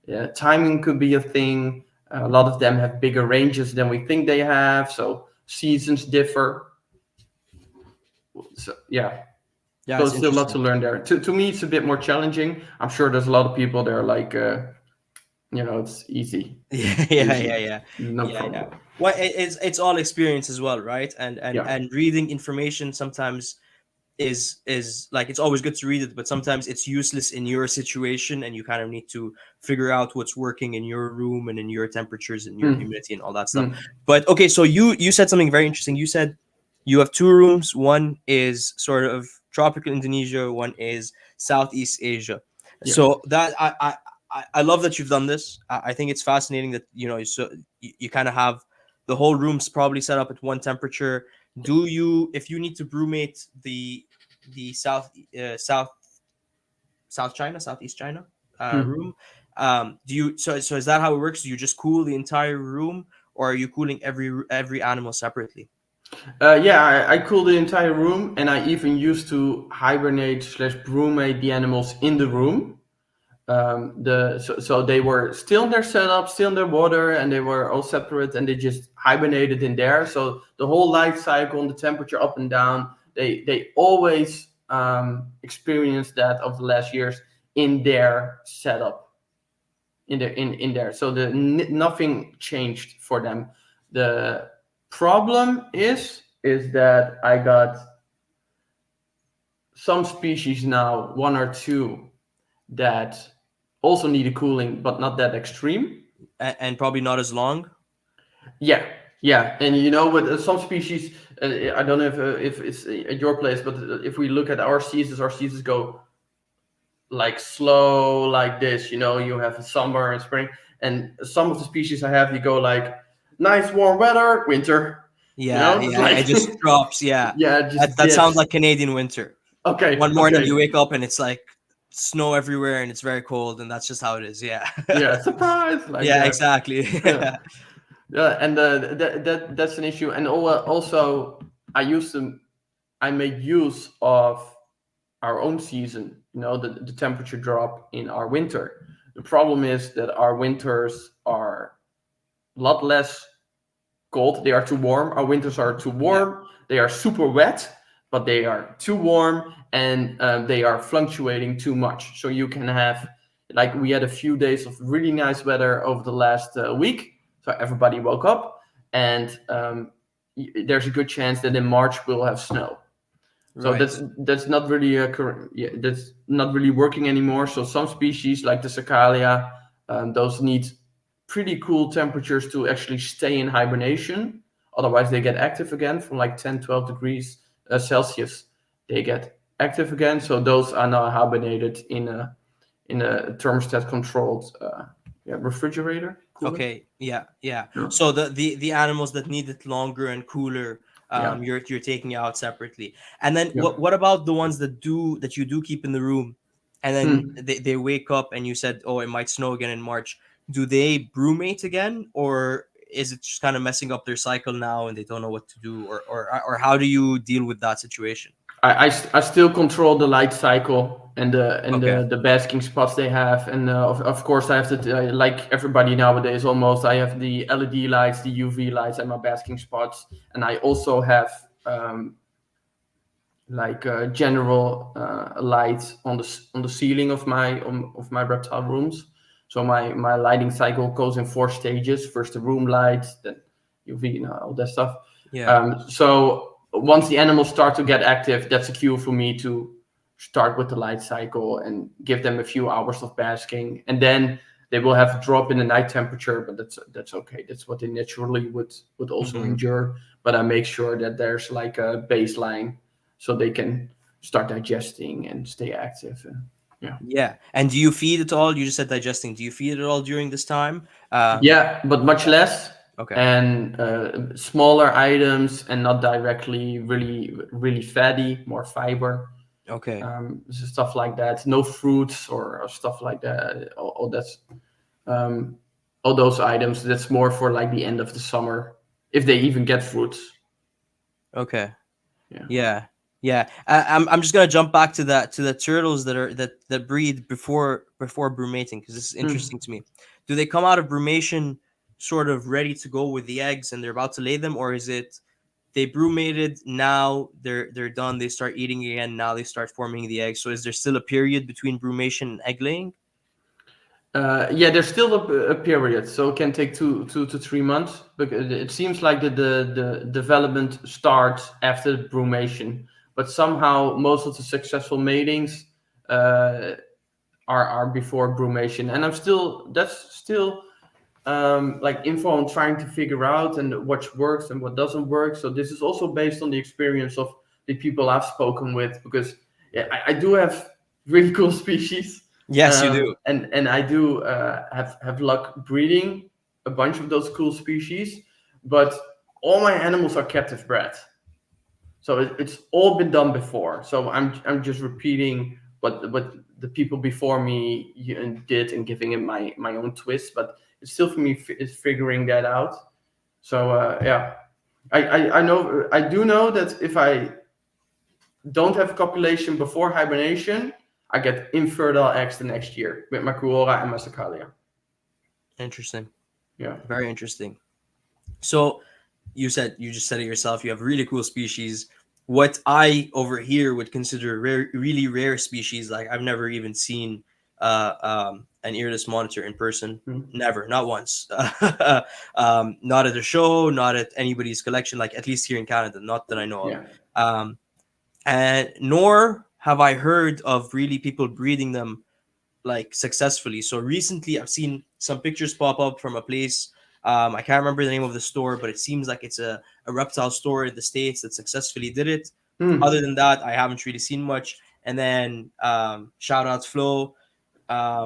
Speaker 2: Yeah, timing could be a thing. A lot of them have bigger ranges than we think they have, so seasons differ. So, yeah. So there's still a lot to learn there. To me, it's a bit more challenging. I'm sure there's a lot of people that are like... it's easy.
Speaker 1: Yeah.
Speaker 2: No problem.
Speaker 1: Yeah. Well, it's all experience as well, right? And reading information sometimes is like, it's always good to read it, but sometimes it's useless in your situation, and you kind of need to figure out what's working in your room and in your temperatures and your humidity and all that stuff. But okay, so you said something very interesting. You said you have 2 rooms. One is sort of tropical Indonesia, one is Southeast Asia. Yeah. So that I love that you've done this. I think it's fascinating that you kind of have the whole room's probably set up at one temperature. Do you, if you need to brewmate the Southeast China room, do you so is that how it works? Do you just cool the entire room, or are you cooling every animal separately?
Speaker 2: I cool the entire room, and I even used to hibernate / brewmate the animals in the room. So they were still in their setup, still in their water, and they were all separate, and they just hibernated in there. So the whole life cycle and the temperature up and down, they always experienced that over the last years in their setup, in there. So nothing changed for them. The problem is that I got some species now, 1 or 2, that also need a cooling, but not that extreme,
Speaker 1: and probably not as long.
Speaker 2: Yeah, and with some species, I don't know if it's at your place, but if we look at our seasons go like slow, like this. You have summer and spring, and some of the species I have, you go like nice warm weather, winter.
Speaker 1: It just drops. Yeah, that sounds like Canadian winter.
Speaker 2: Okay.
Speaker 1: One morning you wake up and it's like snow everywhere and it's very cold, and that's just how it is.
Speaker 2: Surprise.
Speaker 1: Exactly.
Speaker 2: And that's an issue. And also I made use of our own season, the temperature drop in our winter. The problem is that our winters are a lot less cold. They are too warm. Our winters are too warm. They are super wet, but they are too warm, and they are fluctuating too much. So you can have, like, we had a few days of really nice weather over the last week. So everybody woke up, and there's a good chance that in March we'll have snow. So
Speaker 1: Right.
Speaker 2: that's not really that's not really working anymore. So some species like the Sacalia, those need pretty cool temperatures to actually stay in hibernation. Otherwise, they get active again from like 10, 12 degrees Celsius. They get active again. So those are now hibernated in a thermostat controlled refrigerator cooler.
Speaker 1: Okay. Yeah. Yeah.
Speaker 2: Yeah.
Speaker 1: So the animals that need it longer and cooler,
Speaker 2: Yeah.
Speaker 1: you're taking out separately. And then
Speaker 2: Yeah.
Speaker 1: what about the ones that you do keep in the room, and then
Speaker 2: Hmm.
Speaker 1: they wake up and you said, oh, it might snow again in March. Do they brumate again, or is it just kind of messing up their cycle now and they don't know what to do, or how do you deal with that situation?
Speaker 2: I still control the light cycle and
Speaker 1: Okay.
Speaker 2: the basking spots they have, and of course I have to like everybody nowadays almost. I have the LED lights, the UV lights, and my basking spots, and I also have like general light on the ceiling of my reptile rooms. So my lighting cycle goes in 4 stages. First the room light, then UV, all that stuff.
Speaker 1: Yeah.
Speaker 2: So once the animals start to get active, that's a cue for me to start with the light cycle and give them a few hours of basking, and then they will have a drop in the night temperature, but that's okay. That's what they naturally would also
Speaker 1: Hmm.
Speaker 2: endure. But I make sure that there's like a baseline so they can start digesting and stay active. And yeah,
Speaker 1: Yeah. And do you feed it all? You just said digesting. Do you feed it all during this time?
Speaker 2: yeah, but much less
Speaker 1: Okay.
Speaker 2: and smaller items and not directly really fatty, more fiber,
Speaker 1: Okay.
Speaker 2: stuff like that. No fruits or stuff like that. All that's all those items. That's more for like the end of the summer if they even get fruits.
Speaker 1: Okay.
Speaker 2: Yeah.
Speaker 1: Yeah, yeah. I'm just gonna jump back to the turtles that breed before brumating, because this is
Speaker 2: Hmm.
Speaker 1: interesting to me. Do they come out of brumation sort of ready to go with the eggs and they're about to lay them, or is it they brumated, now they're done, they start eating again, now they start forming the eggs? So is there still a period between brumation and egg laying?
Speaker 2: Yeah, there's still a period, so it can take 2 to 3 months. But it seems like the development starts after brumation, but somehow most of the successful matings uh, are before brumation, and that's still like info I'm trying to figure out and what works and what doesn't work. So this is also based on the experience of the people I've spoken with, because yeah, I do have really cool species,
Speaker 1: Yes, you do.
Speaker 2: and I do have luck breeding a bunch of those cool species, but all my animals are captive bred. So it's all been done before. So I'm just repeating what the people before me did and giving it my own twist. But it's still for me is figuring that out. So yeah, I know I do know that if I don't have a copulation before hibernation, I get infertile eggs the next year with my Kuora and my Sacalia.
Speaker 1: Interesting.
Speaker 2: Yeah.
Speaker 1: Very interesting. So you just said it yourself. You have really cool species. What I over here would consider rare, really rare species. Like I've never even seen an earless monitor in person.
Speaker 2: Mm.
Speaker 1: Never, not once. Not at a show, not at anybody's collection. Like at least here in Canada, not that I know of.
Speaker 2: Yeah.
Speaker 1: Um, and nor have I heard of really people breeding them like successfully. So recently, I've seen some pictures pop up from a place. I can't remember the name of the store, but it seems like it's a reptile store in the States that successfully did it. Other
Speaker 2: Mm.
Speaker 1: than that, I haven't really seen much. And then shout out Flo.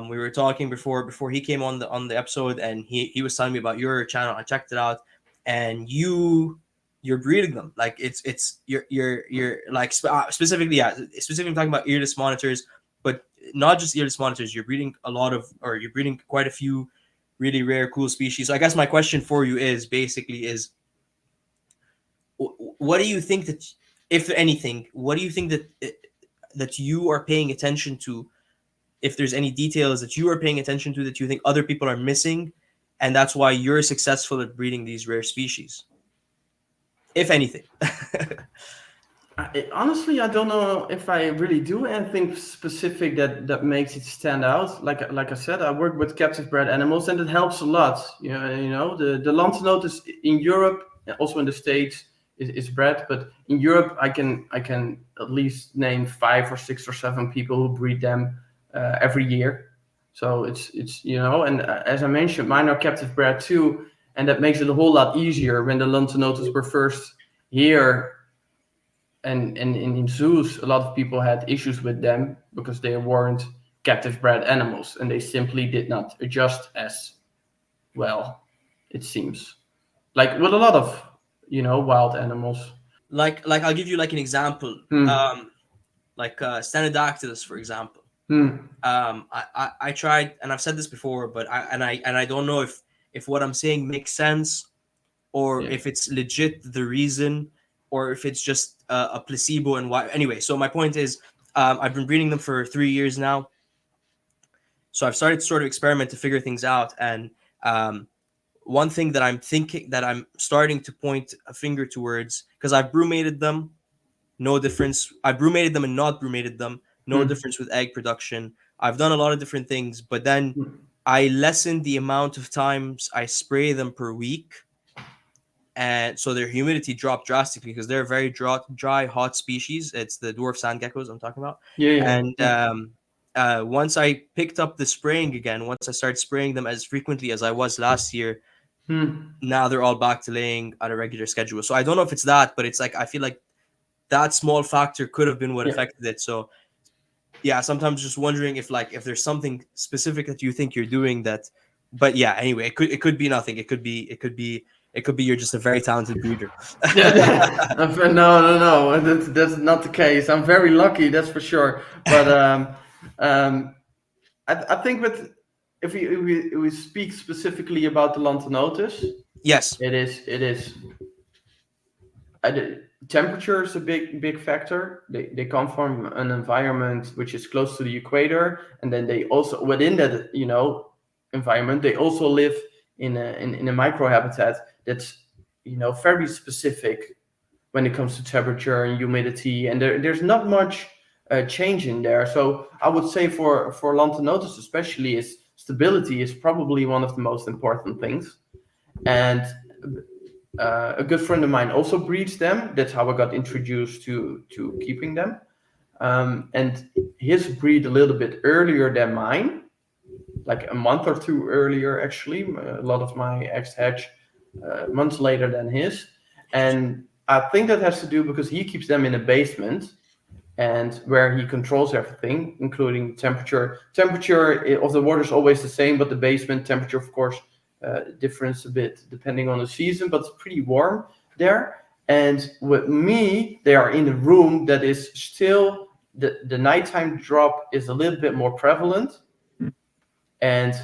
Speaker 1: We were talking before he came on the episode, and he was telling me about your channel. I checked it out, and you're breeding them. Like it's you're like specifically, yeah, specifically talking about earless monitors, but not just earless monitors. You're breeding a lot of, or you're breeding quite a few really rare, cool species. So I guess my question for you is basically is what do you think that, if anything, what do you think that you are paying attention to, if there's any details that you are paying attention to that you think other people are missing, and that's why you're successful at breeding these rare species, if anything?
Speaker 2: Honestly, I don't know if I really do anything specific that makes it stand out. Like I said, I work with captive bred animals, and it helps a lot. You know the Lanthanotus in Europe, and also in the States, is bred. But in Europe, I can at least name 5 or 6 or 7 people who breed them every year. So it's and as I mentioned, mine are captive bred too, and that makes it a whole lot easier. When the Lanthanotus were first here, and in zoos, a lot of people had issues with them because they weren't captive bred animals, and they simply did not adjust as well, it seems. Like with a lot of wild animals.
Speaker 1: Like I'll give you like an example.
Speaker 2: Hmm.
Speaker 1: Like Stenodactylus, for example.
Speaker 2: Hmm.
Speaker 1: I tried, and I've said this before, but I don't know if what I'm saying makes sense, or
Speaker 2: Yeah.
Speaker 1: if it's legit the reason, or if it's just a placebo. And why? Anyway, so my point is, I've been breeding them for 3 years now, so I've started to sort of experiment to figure things out. And one thing that I'm starting to point a finger towards, because I've brumated them, no difference. I brumated them and not brumated them, no
Speaker 2: Hmm.
Speaker 1: difference with egg production. I've done a lot of different things, but then
Speaker 2: Hmm.
Speaker 1: I lessened the amount of times I spray them per week, and so their humidity dropped drastically because they're a very dry, hot species. It's the dwarf sand geckos I'm talking about.
Speaker 2: Yeah, yeah,
Speaker 1: And
Speaker 2: yeah.
Speaker 1: once I picked up the spraying again, once I started spraying them as frequently as I was last year,
Speaker 2: Hmm.
Speaker 1: now they're all back to laying on a regular schedule. So I don't know if it's that, but it's like I feel like that small factor could have been what
Speaker 2: Yeah.
Speaker 1: affected it. So yeah, sometimes just wondering if there's something specific that you think you're doing that. But yeah, anyway, it could be nothing. It could be you're just a very talented breeder.
Speaker 2: No. That's not the case. I'm very lucky, that's for sure. But um, I think if we speak specifically about the Lanthanotus,
Speaker 1: Yes.
Speaker 2: it is temperature is a big factor. They come from an environment which is close to the equator, and then they also within that environment they also live in a microhabitat that's very specific when it comes to temperature and humidity, and there's not much change in there. So I would say for Lanthanotus especially, is stability is probably one of the most important things. And a good friend of mine also breeds them. That's how I got introduced to keeping them. And his breed a little bit earlier than mine, like a month or two earlier, actually. A lot of my eggs hatch months later than his. And I think that has to do because he keeps them in a basement, and where he controls everything, including temperature. Temperature of the water is always the same, but the basement temperature, of course, difference a bit depending on the season, but it's pretty warm there. And with me, they are in a room that is still the nighttime drop is a little bit more prevalent, and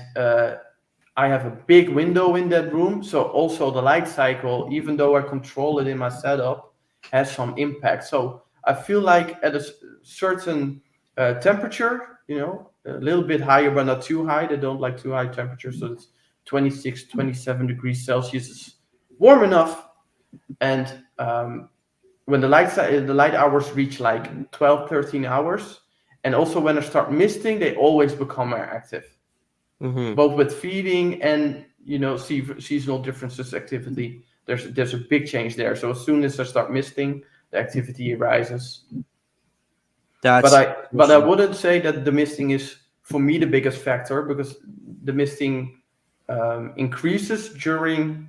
Speaker 2: I have a big window in that room, so also the light cycle, even though I control it in my setup, has some impact. So I feel like at a certain temperature, a little bit higher, but not too high. They don't like too high temperature, so it's 26, 27 degrees Celsius is warm enough. And when the light hours reach like 12, 13 hours, and also when I start misting, they always become more active,
Speaker 1: Mm-hmm.
Speaker 2: both with feeding and seasonal differences activity. There's a big change there. So as soon as I start misting, the activity rises. But
Speaker 1: That's
Speaker 2: I
Speaker 1: interesting.
Speaker 2: wouldn't say that the misting is for me the biggest factor, because the misting increases during,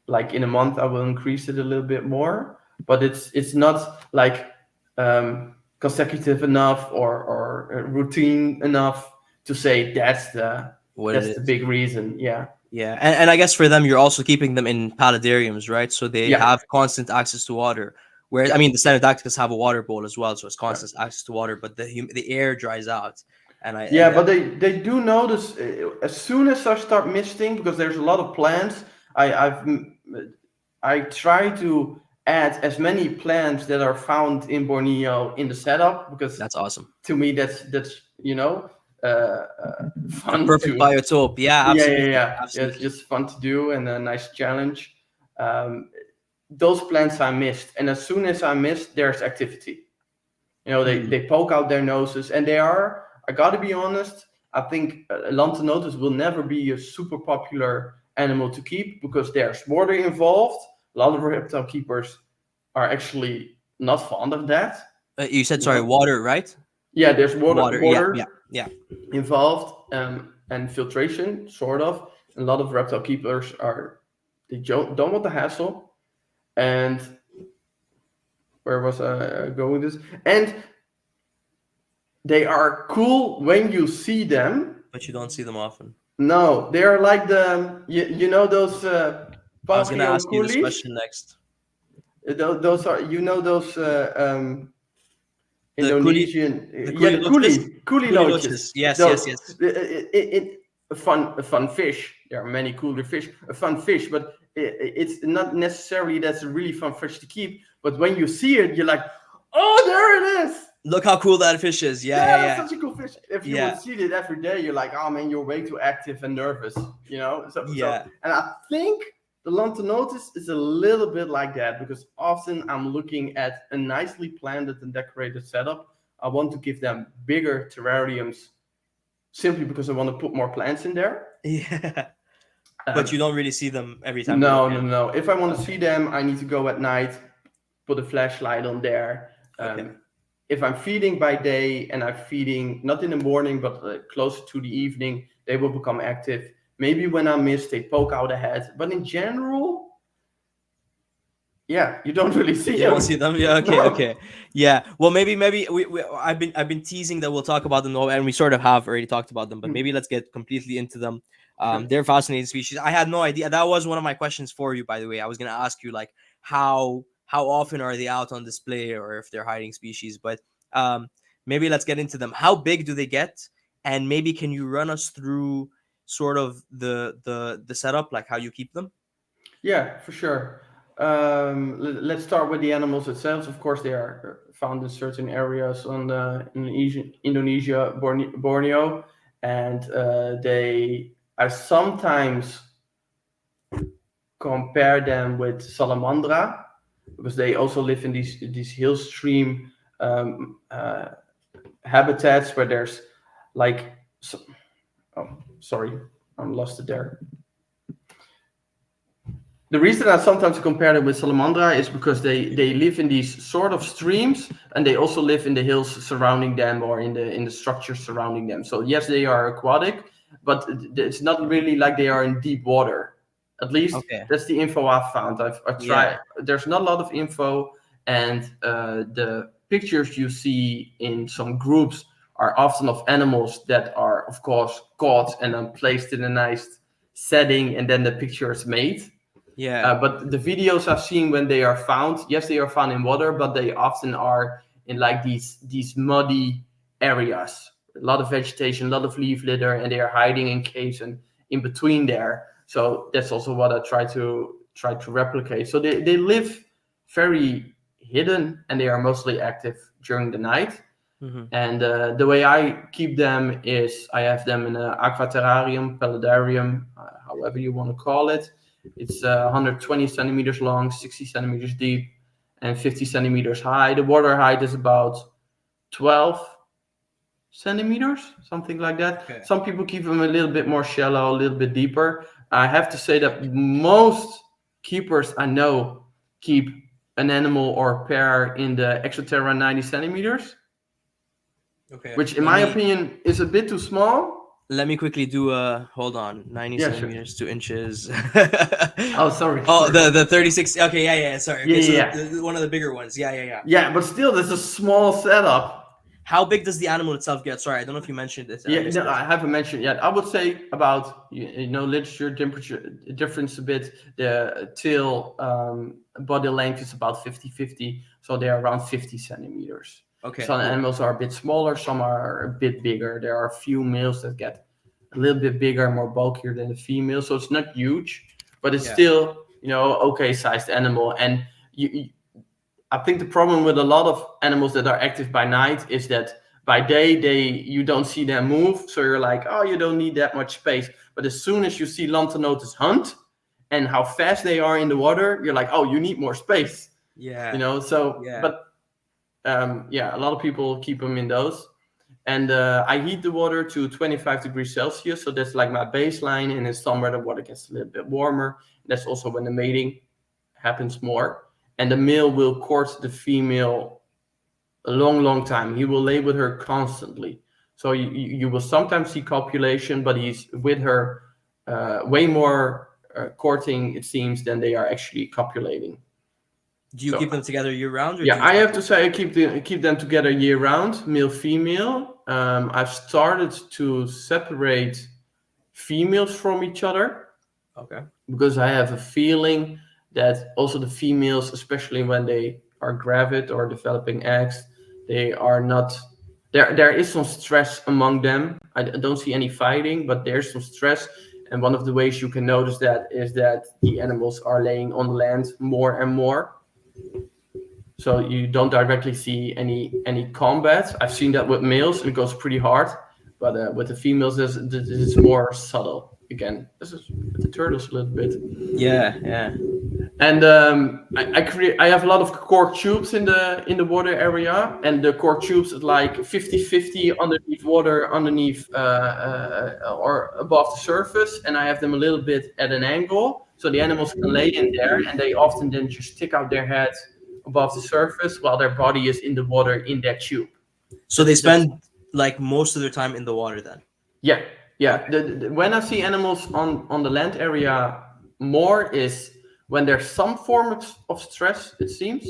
Speaker 2: like in a month I will increase it a little bit more, but it's not like consecutive enough or routine enough to say
Speaker 1: What it
Speaker 2: that's the
Speaker 1: is.
Speaker 2: big reason. Yeah.
Speaker 1: Yeah, and I guess for them, you're also keeping them in paludariums, right? So they
Speaker 2: Yeah.
Speaker 1: have constant access to water. Whereas, I
Speaker 2: Yeah.
Speaker 1: mean, the Stenodactylus have a water bowl as well, so it's
Speaker 2: Yeah.
Speaker 1: constant access to water. But the air dries out, and
Speaker 2: Yeah, but they do notice as soon as I start misting, because there's a lot of plants. I try to add as many plants that are found in Borneo in the setup, because
Speaker 1: that's awesome.
Speaker 2: to me that's
Speaker 1: The
Speaker 2: fun
Speaker 1: perfect
Speaker 2: to.
Speaker 1: biotope. Yeah, absolutely,
Speaker 2: Yeah, it's
Speaker 1: absolutely.
Speaker 2: just fun to do and a nice challenge. Um, those plants I missed, and as soon as I missed, there's activity.
Speaker 1: Hmm.
Speaker 2: They poke out their noses, and they are. I got to be honest. I think Lanthanotus will never be a super popular animal to keep because there's water involved, A lot of reptile keepers are actually not fond of that.
Speaker 1: You said,
Speaker 2: You
Speaker 1: sorry,
Speaker 2: know?
Speaker 1: water, right?
Speaker 2: Yeah, there's
Speaker 1: Water. Yeah, yeah,
Speaker 2: water
Speaker 1: yeah.
Speaker 2: involved, and filtration, sort of. A lot of reptile keepers they don't want the hassle. And where was I going with this? And they are cool when you see them.
Speaker 1: But you don't see them often.
Speaker 2: No, they are like you know those
Speaker 1: I was gonna
Speaker 2: papio
Speaker 1: ask you this
Speaker 2: coolies.
Speaker 1: question next.
Speaker 2: Those are, you know, those
Speaker 1: The coolie,
Speaker 2: Indonesian,
Speaker 1: the
Speaker 2: yeah,
Speaker 1: coolie
Speaker 2: the
Speaker 1: loaches,
Speaker 2: coolie
Speaker 1: coolie
Speaker 2: loaches.
Speaker 1: loaches. Yes, yes,
Speaker 2: Those
Speaker 1: yes.
Speaker 2: a fun fish. There are many cooler fish. A fun fish, but it's not necessarily that's a really fun fish to keep. But when you see it, you're like, oh, there it is.
Speaker 1: Look how cool that fish is. Yeah,
Speaker 2: Yeah,
Speaker 1: yeah,
Speaker 2: that's
Speaker 1: yeah.
Speaker 2: such a cool fish. If you
Speaker 1: Yeah.
Speaker 2: would see it every day, you're like, oh man, you're way too active and nervous, you know?
Speaker 1: Yeah.
Speaker 2: And I think the Lanthanotus is a little bit like that, because often I'm looking at a nicely planted and decorated setup. I want to give them bigger terrariums simply because I want to put more plants in there.
Speaker 1: Yeah. But you don't really see them every time you
Speaker 2: No,
Speaker 1: look
Speaker 2: no. If I want to
Speaker 1: Okay.
Speaker 2: see them, I need to go at night, put a flashlight on there.
Speaker 1: Okay.
Speaker 2: If I'm feeding by day and I'm feeding not in the morning but closer to the evening, they will become active. Maybe when I miss, they poke out a head. But in general, yeah, you don't really see
Speaker 1: You
Speaker 2: them.
Speaker 1: don't see them? Yeah, okay,
Speaker 2: No.
Speaker 1: okay. Yeah. Well, maybe I've been teasing that we'll talk about them, and we sort of have already talked about them, but maybe let's get completely into them. They're fascinating species. I had no idea. That was one of my questions for you, by the way. I was gonna ask you like how often are they out on display, or if they're hiding species, but maybe let's get into them. How big do they get? And maybe can you run us through sort of the setup, like how you keep them?
Speaker 2: Yeah, for sure. Let's start with the animals itself. Of course, they are found in certain areas on the Indonesia, Borneo, and I sometimes compare them with salamandra, because they also live in these hill stream habitats where there's like, oh, sorry, I'm lost it there. The reason I sometimes compare them with salamandra is because they live in these sort of streams, and they also live in the hills surrounding them, or in the structures surrounding them. So yes, they are aquatic, but it's not really like they are in deep water. At least
Speaker 1: Okay.
Speaker 2: that's the info I've found. I've tried.
Speaker 1: Yeah.
Speaker 2: There's not a lot of info, and the pictures you see in some groups are often of animals that are, of course, caught and then placed in a nice setting, and then the picture is made.
Speaker 1: Yeah.
Speaker 2: But the videos I've seen when they are found, yes, they are found in water, but they often are in like these muddy areas. A lot of vegetation, a lot of leaf litter, and they are hiding in caves and in between there. So that's also what I try to replicate. So they live very hidden, and they are mostly active during the night.
Speaker 1: Mm-hmm.
Speaker 2: And the way I keep them is I have them in an aquaterrarium, paludarium, however you want to call it. It's 120 centimeters long, 60 centimeters deep, and 50 centimeters high. The water height is about 12 centimeters, something like that.
Speaker 1: Okay.
Speaker 2: Some people keep them a little bit more shallow, a little bit deeper. I have to say that most keepers I know keep an animal or pair in the Exo Terra 90 centimeters.
Speaker 1: Okay.
Speaker 2: Which, in my opinion, is a bit too small.
Speaker 1: Let me quickly do hold on, 90
Speaker 2: Yeah, sure.
Speaker 1: centimeters, 2 inches.
Speaker 2: Oh, sorry.
Speaker 1: Oh,
Speaker 2: sorry.
Speaker 1: the 36. Okay, yeah. Sorry. Okay, so
Speaker 2: Yeah.
Speaker 1: one of the bigger ones. Yeah.
Speaker 2: Yeah, but still, that's a small setup.
Speaker 1: How big does the animal itself get? Sorry, I don't know if you mentioned it.
Speaker 2: Yeah, no, I haven't mentioned yet. I would say about, literature temperature difference a bit. The tail body length is about 50-50, so they are around 50 centimeters.
Speaker 1: Okay.
Speaker 2: Some animals are a bit smaller, some are a bit bigger. There are a few males that get a little bit bigger, more bulkier than the female, so it's not huge, but it's still, okay sized animal. And I think the problem with a lot of animals that are active by night is that by day you don't see them move, so you're like, oh, you don't need that much space. But as soon as you see Lanthanotus hunt and how fast they are in the water, you're like, oh, you need more space.
Speaker 1: Yeah.
Speaker 2: But a lot of people keep them in those. And I heat the water to 25 degrees Celsius, so that's like my baseline. And in summer the water gets a little bit warmer. That's also when the mating happens more, and the male will court the female a long time. He will lay with her constantly. So you will sometimes see copulation, but he's with her way more courting, it seems, than they are actually copulating.
Speaker 1: Do you keep them together year round? Or
Speaker 2: Yeah, I have to say I keep them together year round, male female. I've started to separate females from each other.
Speaker 1: Okay.
Speaker 2: Because I have a feeling that also the females, especially when they are gravid or developing eggs, they are not there. There is some stress among them. I don't see any fighting, but there's some stress. And one of the ways you can notice that is that the animals are laying on land more and more. So you don't directly see any combat. I've seen that with males, it goes pretty hard. But with the females, this is more subtle. Again, this is with the turtles a little bit.
Speaker 1: Yeah.
Speaker 2: And I have a lot of cork tubes in the water area, and the cork tubes is like 50-50 underneath water, underneath or above the surface, and I have them a little bit at an angle, so the animals can lay in there, and they often then just stick out their head above the surface while their body is in the water in that tube.
Speaker 1: So they spend like most of their time in the water then?
Speaker 2: Yeah. When I see animals on the land area more is when there's some form of stress, it seems.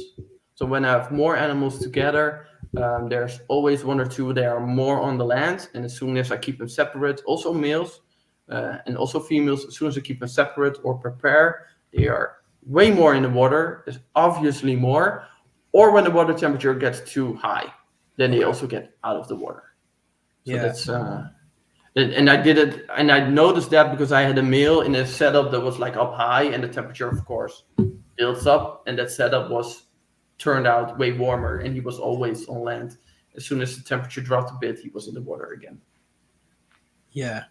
Speaker 2: So when I have more animals together, there's always one or two that are more on the land. And as soon as I keep them separate, also males and also females, as soon as I keep them separate or prepare, they are way more in the water. There's obviously more. Or when the water temperature gets too high, then they also get out of the water. So that's and I did it, and I noticed that because I had a male in a setup that was like up high, and the temperature, of course, builds up, and that setup was turned out way warmer, and he was always on land. As soon as the temperature dropped a bit, he was in the water again.
Speaker 1: Yeah.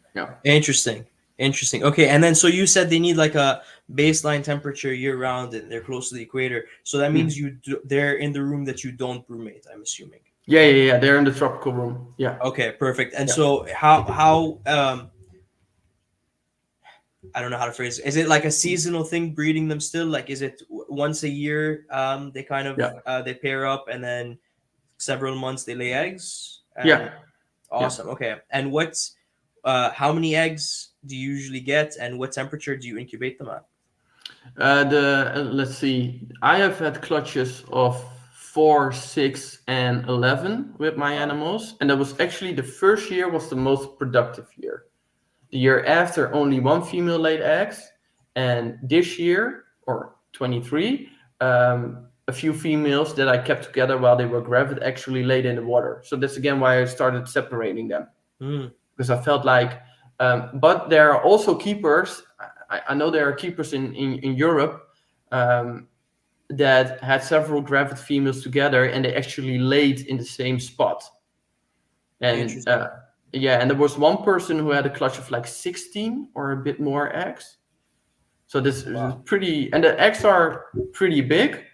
Speaker 1: Interesting. Okay, and then so you said they need like a baseline temperature year round, and they're close to the equator. So that means they're in the room that you don't brumate, I'm assuming.
Speaker 2: Yeah. They're in the tropical room. Yeah.
Speaker 1: Okay, perfect. And so how I don't know how to phrase it. Is it like a seasonal thing breeding them still? Like, is it once a year they kind of they pair up, and then several months they lay eggs? Awesome. Yeah. Okay. And what's how many eggs do you usually get, and what temperature do you incubate them at?
Speaker 2: Let's see. I have had clutches of 4, 6, and 11 with my animals, and that was actually the first year was the most productive year. The year after, only one female laid eggs, and this year, or 23, a few females that I kept together while they were gravid actually laid in the water. So that's again why I started separating them, because I felt like, but there are also keepers. I know there are keepers in Europe that had several gravid females together, and they actually laid in the same spot. And and there was one person who had a clutch of like 16 or a bit more eggs. So this is pretty, and the eggs are pretty big.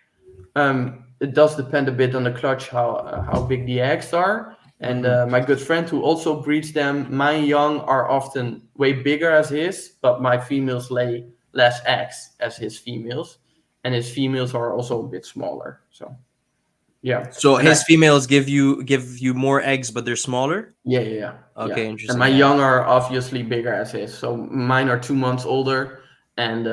Speaker 2: It does depend a bit on the clutch how big the eggs are. And my good friend who also breeds them, my young are often way bigger as his, but my females lay less eggs as his females, and his females are also a bit smaller. So yeah.
Speaker 1: So his females give you more eggs, but they're smaller?
Speaker 2: Yeah.
Speaker 1: Okay, interesting.
Speaker 2: And my young are obviously bigger as his. So mine are 2 months older, and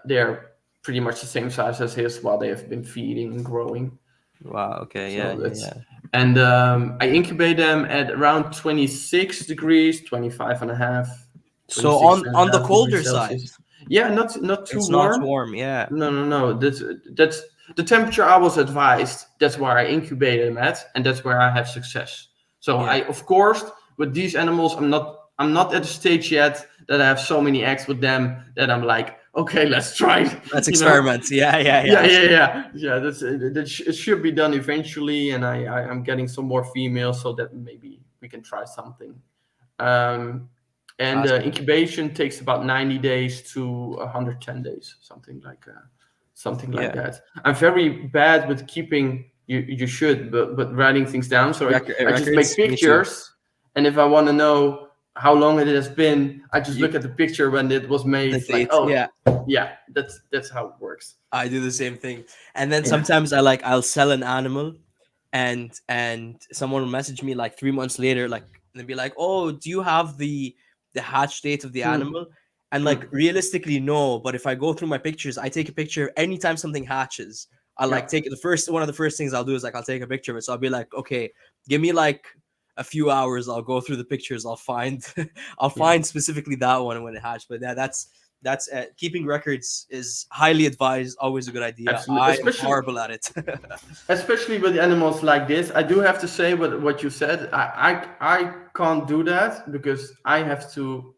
Speaker 2: they're pretty much the same size as his while they have been feeding and growing.
Speaker 1: Wow. Okay. So
Speaker 2: And I incubate them at around 26 degrees, 25 and a half.
Speaker 1: So on the colder side.
Speaker 2: Yeah, not too
Speaker 1: it's
Speaker 2: warm.
Speaker 1: Not warm. Yeah.
Speaker 2: No. That's the temperature I was advised. That's where I incubated them at, and that's where I have success. So I, of course, with these animals, I'm not at the stage yet that I have so many eggs with them that I'm like, okay, let's try it.
Speaker 1: Let's experiment. Yeah.
Speaker 2: That should be done eventually, and I'm getting some more females so that maybe we can try something. And incubation takes about 90 days to 110 days, something like that. I'm very bad with keeping. You should, but writing things down. So I just make pictures, and if I want to know how long it has been. I just
Speaker 1: You,
Speaker 2: look at the picture when it was made.
Speaker 1: the
Speaker 2: It's like,
Speaker 1: date,
Speaker 2: oh,
Speaker 1: yeah.
Speaker 2: yeah, that's how it works.
Speaker 1: I do the same thing. And then
Speaker 2: Yeah.
Speaker 1: sometimes I'll sell an animal, and someone will message me like 3 months later, like, and they'll be like, "Oh, do you have the hatch date of the
Speaker 2: Mm,
Speaker 1: animal?" And like,
Speaker 2: mm,
Speaker 1: realistically, no. But if I go through my pictures, I take a picture anytime something hatches. I like
Speaker 2: yeah.
Speaker 1: take the first one of the first things I'll do is like I'll take a picture of it. So I'll be like, okay, give me like a few hours. I'll go through the pictures. I'll find I'll
Speaker 2: Yeah.
Speaker 1: find specifically that one when it hatched. But yeah, that's keeping records is highly advised. Always a good idea.
Speaker 2: Absolutely.
Speaker 1: I am horrible at it.
Speaker 2: Especially with animals like this. I do have to say what you said. I can't do that because I have to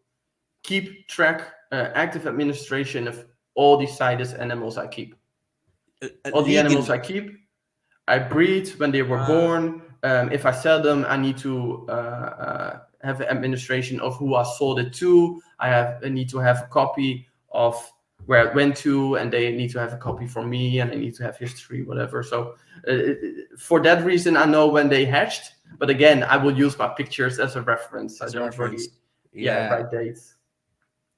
Speaker 2: keep track, active administration of all the CITES animals I keep. All the animals I
Speaker 1: Legally.
Speaker 2: keep, I breed when they were
Speaker 1: Ah,
Speaker 2: born. If I sell them, I need to have an administration of who I sold it to. I need to have a copy of where it went to, and they need to have a copy from me, and I need to have history, whatever. So for that reason, I know when they hatched. But again, I will use my pictures as a reference. I
Speaker 1: as a
Speaker 2: don't
Speaker 1: reference.
Speaker 2: really, yeah,
Speaker 1: Yeah.
Speaker 2: write dates.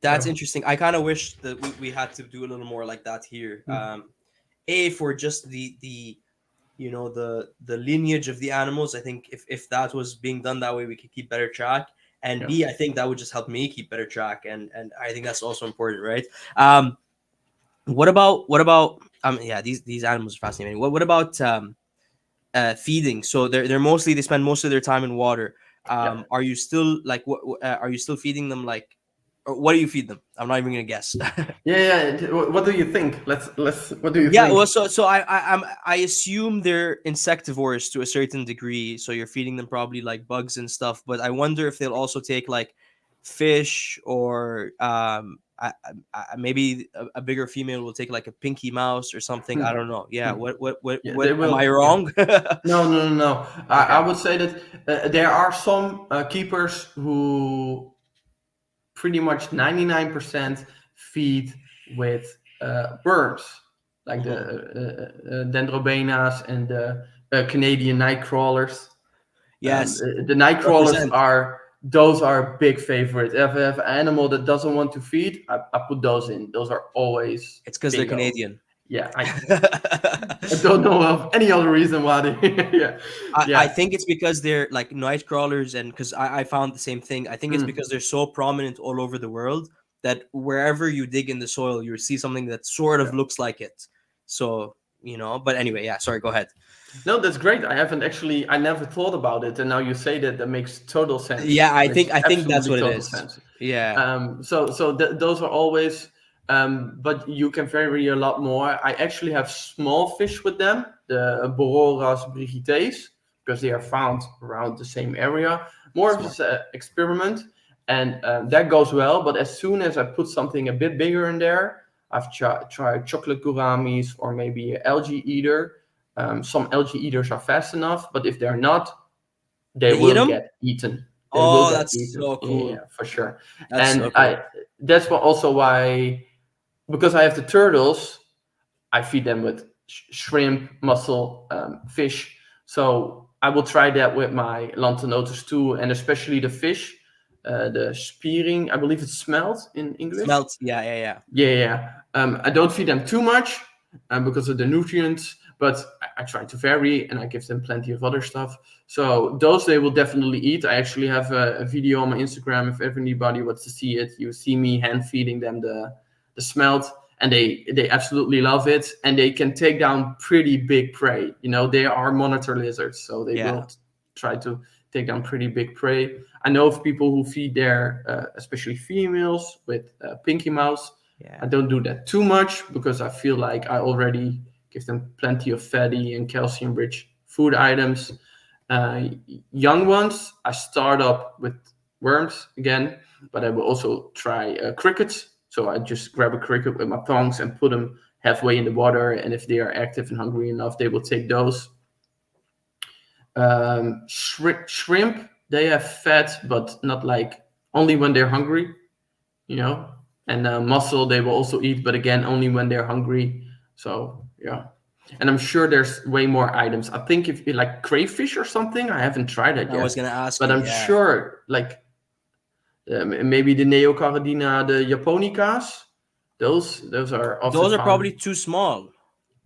Speaker 1: That's
Speaker 2: So
Speaker 1: interesting. I kind of wish that we had to do a little more like that here. A for just the the lineage of the animals. I think if that was being done that way, we could keep better track. And
Speaker 2: yeah.
Speaker 1: B, I think that would just help me keep better track. And I think that's also important, right? What about yeah, these animals are fascinating. What about feeding? So they're mostly they spend most of their time in water.
Speaker 2: Yeah.
Speaker 1: Are you still like are you still feeding them like, or what do you feed them? I'm not even gonna guess.
Speaker 2: Yeah, yeah. What do you think? Let's. What do you
Speaker 1: Yeah, well,
Speaker 2: think?
Speaker 1: so I assume they're insectivores to a certain degree. So you're feeding them probably like bugs and stuff. But I wonder if they'll also take like fish or maybe a bigger female will take like a pinky mouse or something. I
Speaker 2: Hmm.
Speaker 1: don't know. Yeah.
Speaker 2: Hmm. Yeah,
Speaker 1: What
Speaker 2: they
Speaker 1: am I
Speaker 2: will. Yeah.
Speaker 1: wrong?
Speaker 2: No, no, no, no. I
Speaker 1: Okay.
Speaker 2: would say that there are some keepers who pretty much 99% feed with worms, like the
Speaker 1: Mhm.
Speaker 2: dendrobenas and the Canadian night crawlers.
Speaker 1: Yes.
Speaker 2: The night crawlers
Speaker 1: Represent.
Speaker 2: are those are big favorites. If I have an animal that doesn't want to feed, I put those in. Those are always
Speaker 1: It's because they're
Speaker 2: bingo.
Speaker 1: Canadian.
Speaker 2: Yeah, I don't know of any other reason why they. Yeah,
Speaker 1: I
Speaker 2: yeah.
Speaker 1: think it's because they're like night crawlers, and because I found the same thing. I think it's
Speaker 2: Mm,
Speaker 1: because they're so prominent all over the world that wherever you dig in the soil, you see something that sort
Speaker 2: yeah.
Speaker 1: of looks like it. So, but anyway, yeah, sorry, go ahead.
Speaker 2: No, that's great. I haven't actually. I never thought about it, and now you say that. That makes total sense.
Speaker 1: Yeah, I
Speaker 2: Makes
Speaker 1: think I think that's
Speaker 2: absolutely
Speaker 1: what it
Speaker 2: total
Speaker 1: is.
Speaker 2: sense.
Speaker 1: Yeah.
Speaker 2: Those are always. But you can vary a lot more. I actually have small fish with them, the Bororas brigidaes, because they are found around the same area. More of
Speaker 1: Smart.
Speaker 2: an experiment, and that goes well. But as soon as I put something a bit bigger in there, I've tried chocolate gouramis or maybe an algae eater. Some algae eaters are fast enough, but if they're not, they
Speaker 1: They eat
Speaker 2: will
Speaker 1: them?
Speaker 2: get eaten. They will
Speaker 1: Oh,
Speaker 2: get
Speaker 1: that's
Speaker 2: eaten.
Speaker 1: so
Speaker 2: Yeah,
Speaker 1: cool.
Speaker 2: yeah, for sure.
Speaker 1: That's so
Speaker 2: And
Speaker 1: cool.
Speaker 2: that's what also why, because I have the turtles, I feed them with shrimp, mussel, fish. So I will try that with my Lanthanotus too, and especially the fish, the spearing. I believe it's smelt in English.
Speaker 1: Smelt. Yeah, yeah, yeah.
Speaker 2: Yeah, yeah. I don't feed them too much because of the nutrients, but I try to vary and I give them plenty of other stuff. So those they will definitely eat. I actually have a video on my Instagram if anybody wants to see it. You see me hand feeding them the smelt, and they absolutely love it, and they can take down pretty big prey. They are monitor lizards, so they
Speaker 1: Yeah.
Speaker 2: will try to take down pretty big prey. I know of people who feed their, especially females, with pinky mouse.
Speaker 1: Yeah.
Speaker 2: I don't do that too much because I feel like I already give them plenty of fatty and calcium-rich food items. Uh, Young ones, I start up with worms again, but I will also try crickets. So I just grab a cricket with my tongs and put them halfway in the water, and if they are active and hungry enough, they will take those. Shrimp, they have fat, but not like only when they're hungry, you know. And mussel, they will also eat, but again, only when they're hungry. So yeah. And I'm sure there's way more items. I think if you like crayfish or something, I haven't tried that
Speaker 1: I was
Speaker 2: yet,
Speaker 1: gonna ask
Speaker 2: but
Speaker 1: you.
Speaker 2: I'm
Speaker 1: Yeah.
Speaker 2: sure like maybe the Neocaridina, the Japonicas. Those are often
Speaker 1: Those are
Speaker 2: found.
Speaker 1: probably too small.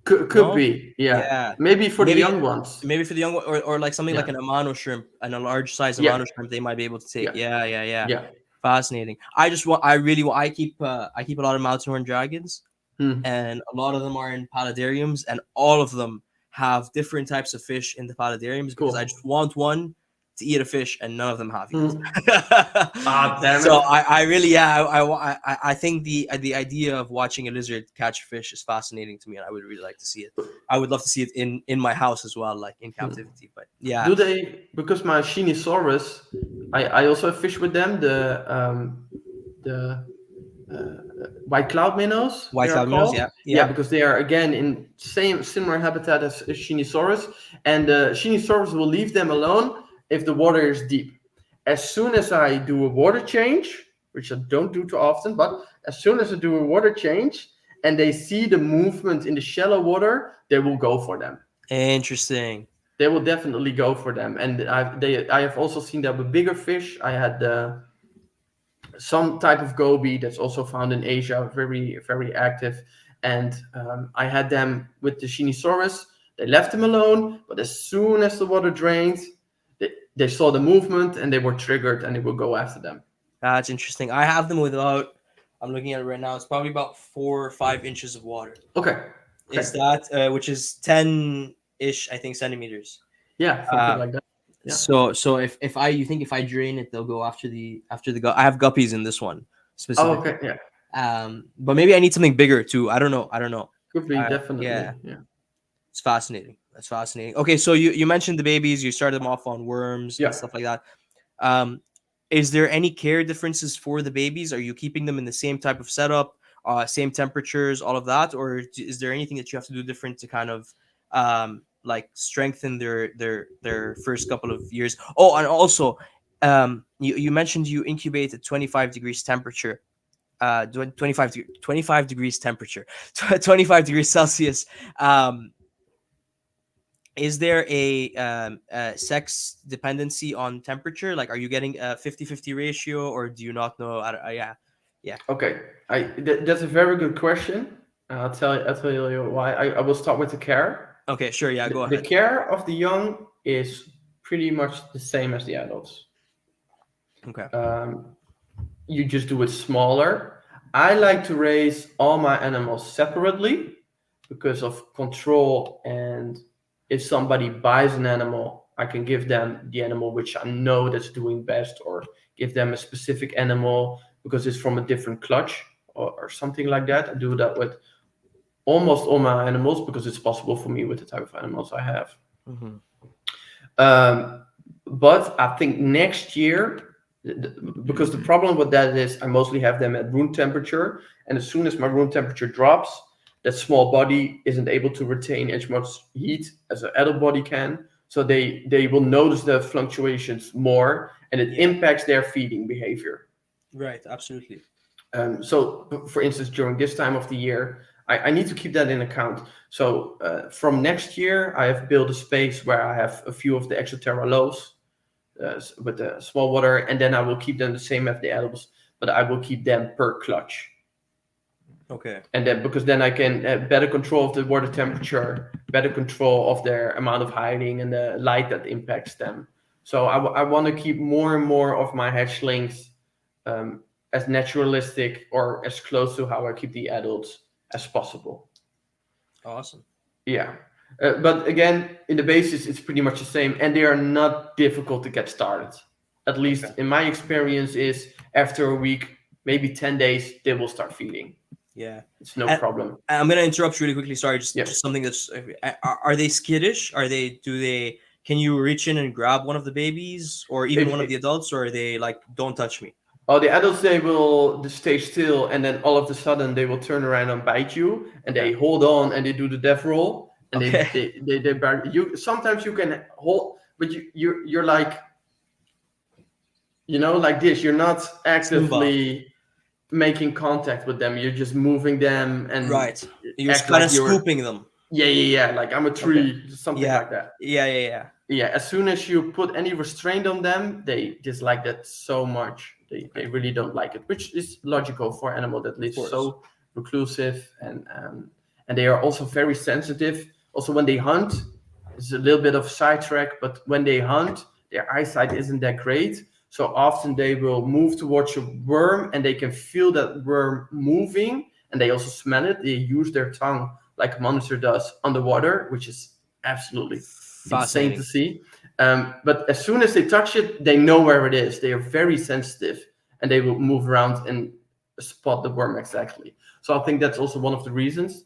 Speaker 2: Could
Speaker 1: No?
Speaker 2: be, yeah.
Speaker 1: Yeah.
Speaker 2: Maybe for the
Speaker 1: Maybe
Speaker 2: young ones.
Speaker 1: maybe for the young one, or like something like
Speaker 2: Yeah.
Speaker 1: an Amano shrimp and a large size
Speaker 2: Yeah.
Speaker 1: Amano shrimp, they might be able to take.
Speaker 2: Yeah.
Speaker 1: Yeah.
Speaker 2: Yeah.
Speaker 1: Fascinating. I keep a lot of mountain horn dragons,
Speaker 2: Hmm.
Speaker 1: and a lot of them are in paludariums, and all of them have different types of fish in the paludariums because I
Speaker 2: Cool.
Speaker 1: just want one to eat a fish, and none of them have yet.
Speaker 2: Hmm. Ah, damn
Speaker 1: So
Speaker 2: it.
Speaker 1: I really, yeah, I think the idea of watching a lizard catch fish is fascinating to me, and I would really like to see it. I would love to see it in my house as well, like in captivity. But yeah,
Speaker 2: Do they? Because my Shinisaurus, I also have fish with them. The white cloud minnows,
Speaker 1: white
Speaker 2: they are
Speaker 1: cloud minnows,
Speaker 2: called. Yeah,
Speaker 1: yeah.
Speaker 2: because they are again in similar habitat as Shinisaurus, and the Shinisaurus will leave them alone if the water is deep. As soon as I do a water change, which I don't do too often, but as soon as I do a water change and they see the movement in the shallow water, they will go for them.
Speaker 1: Interesting.
Speaker 2: They will definitely go for them. And I have also seen that with bigger fish. I had some type of goby that's also found in Asia, very, very active. And I had them with the Shinisaurus. They left them alone, but as soon as the water drained, they saw the movement and they were triggered and they would go after them.
Speaker 1: That's interesting. I have them with about, I'm looking at it right now, it's probably about 4 or 5 inches of water.
Speaker 2: Okay.
Speaker 1: Is that, which is 10-ish, I think, centimeters.
Speaker 2: Yeah, something like that. Yeah.
Speaker 1: So if I drain it, they'll go after the I have guppies in this one
Speaker 2: Oh,
Speaker 1: specifically.
Speaker 2: okay. Yeah.
Speaker 1: But maybe I need something bigger too. I don't know.
Speaker 2: Could be, definitely.
Speaker 1: Yeah.
Speaker 2: Yeah.
Speaker 1: It's fascinating. That's fascinating. Okay, so you mentioned the babies. You started them off on worms
Speaker 2: Yeah.
Speaker 1: and stuff like that. Is there any care differences for the babies? Are you keeping them in the same type of setup, same temperatures, all of that, or is there anything that you have to do different to kind of like strengthen their first couple of years? Oh, and also, you mentioned you incubate at 25 degrees temperature. 25 degrees temperature, 25 degrees Celsius. Is there a sex dependency on temperature? Like, are you getting a 50-50 ratio, or do you not know? Yeah.
Speaker 2: Okay. That's a very good question. I'll tell you why. I will start with the care.
Speaker 1: Okay, sure. Yeah, go
Speaker 2: The
Speaker 1: ahead.
Speaker 2: care of the young is pretty much the same as the adults.
Speaker 1: Okay.
Speaker 2: You just do it smaller. I like to raise all my animals separately because of control, and if somebody buys an animal, I can give them the animal which I know that's doing best, or give them a specific animal because it's from a different clutch or something like that. I do that with almost all my animals because it's possible for me with the type of animals I have.
Speaker 1: Mm-hmm.
Speaker 2: But I think next year, because the problem with that is I mostly have them at room temperature, and as soon as my room temperature drops, that small body isn't able to retain as much heat as an adult body can. So they will notice the fluctuations more, and it impacts their feeding behavior.
Speaker 1: Right, absolutely.
Speaker 2: So, for instance, during this time of the year, I need to keep that in account. So from next year, I have built a space where I have a few of the Exo Terra loaves with the small water, and then I will keep them the same as the adults, but I will keep them per clutch.
Speaker 1: Okay.
Speaker 2: And then because then I can better control of the water temperature, better control of their amount of hiding and the light that impacts them. So I want to keep more and more of my hatchlings as naturalistic or as close to how I keep the adults as possible.
Speaker 1: Awesome.
Speaker 2: Yeah. But again, in the basis, it's pretty much the same, and they are not difficult to get started. At least in my experience is after a week, maybe 10 days, they will start feeding.
Speaker 1: Yeah.
Speaker 2: It's no problem.
Speaker 1: I'm going to interrupt really quickly. Sorry, just something that's, are they skittish? Can you reach in and grab one of the babies or even one of the adults, or are they like, don't touch me?
Speaker 2: Oh, the adults, they will stay still, and then all of a sudden they will turn around and bite you, and they hold on and they do the death roll, and they bite you. Sometimes you can hold, but you're like, like this. You're not actively making contact with them. You're just moving them, and
Speaker 1: you're just kind of scooping them.
Speaker 2: Yeah. Like I'm a tree, something like that.
Speaker 1: Yeah.
Speaker 2: As soon as you put any restraint on them, they dislike that so much. They really don't like it, which is logical for an animal that lives
Speaker 1: course.
Speaker 2: so reclusive, and they are also very sensitive. Also, when they hunt, it's a little bit of sidetrack, but when they hunt, their eyesight isn't that great. So often they will move towards a worm, and they can feel that worm moving, and they also smell it. They use their tongue like a monitor does underwater, which is absolutely insane to
Speaker 1: Fascinating.
Speaker 2: see. But as soon as they touch it, they know where it is. They are very sensitive, and they will move around and spot the worm exactly. So I think that's also one of the reasons.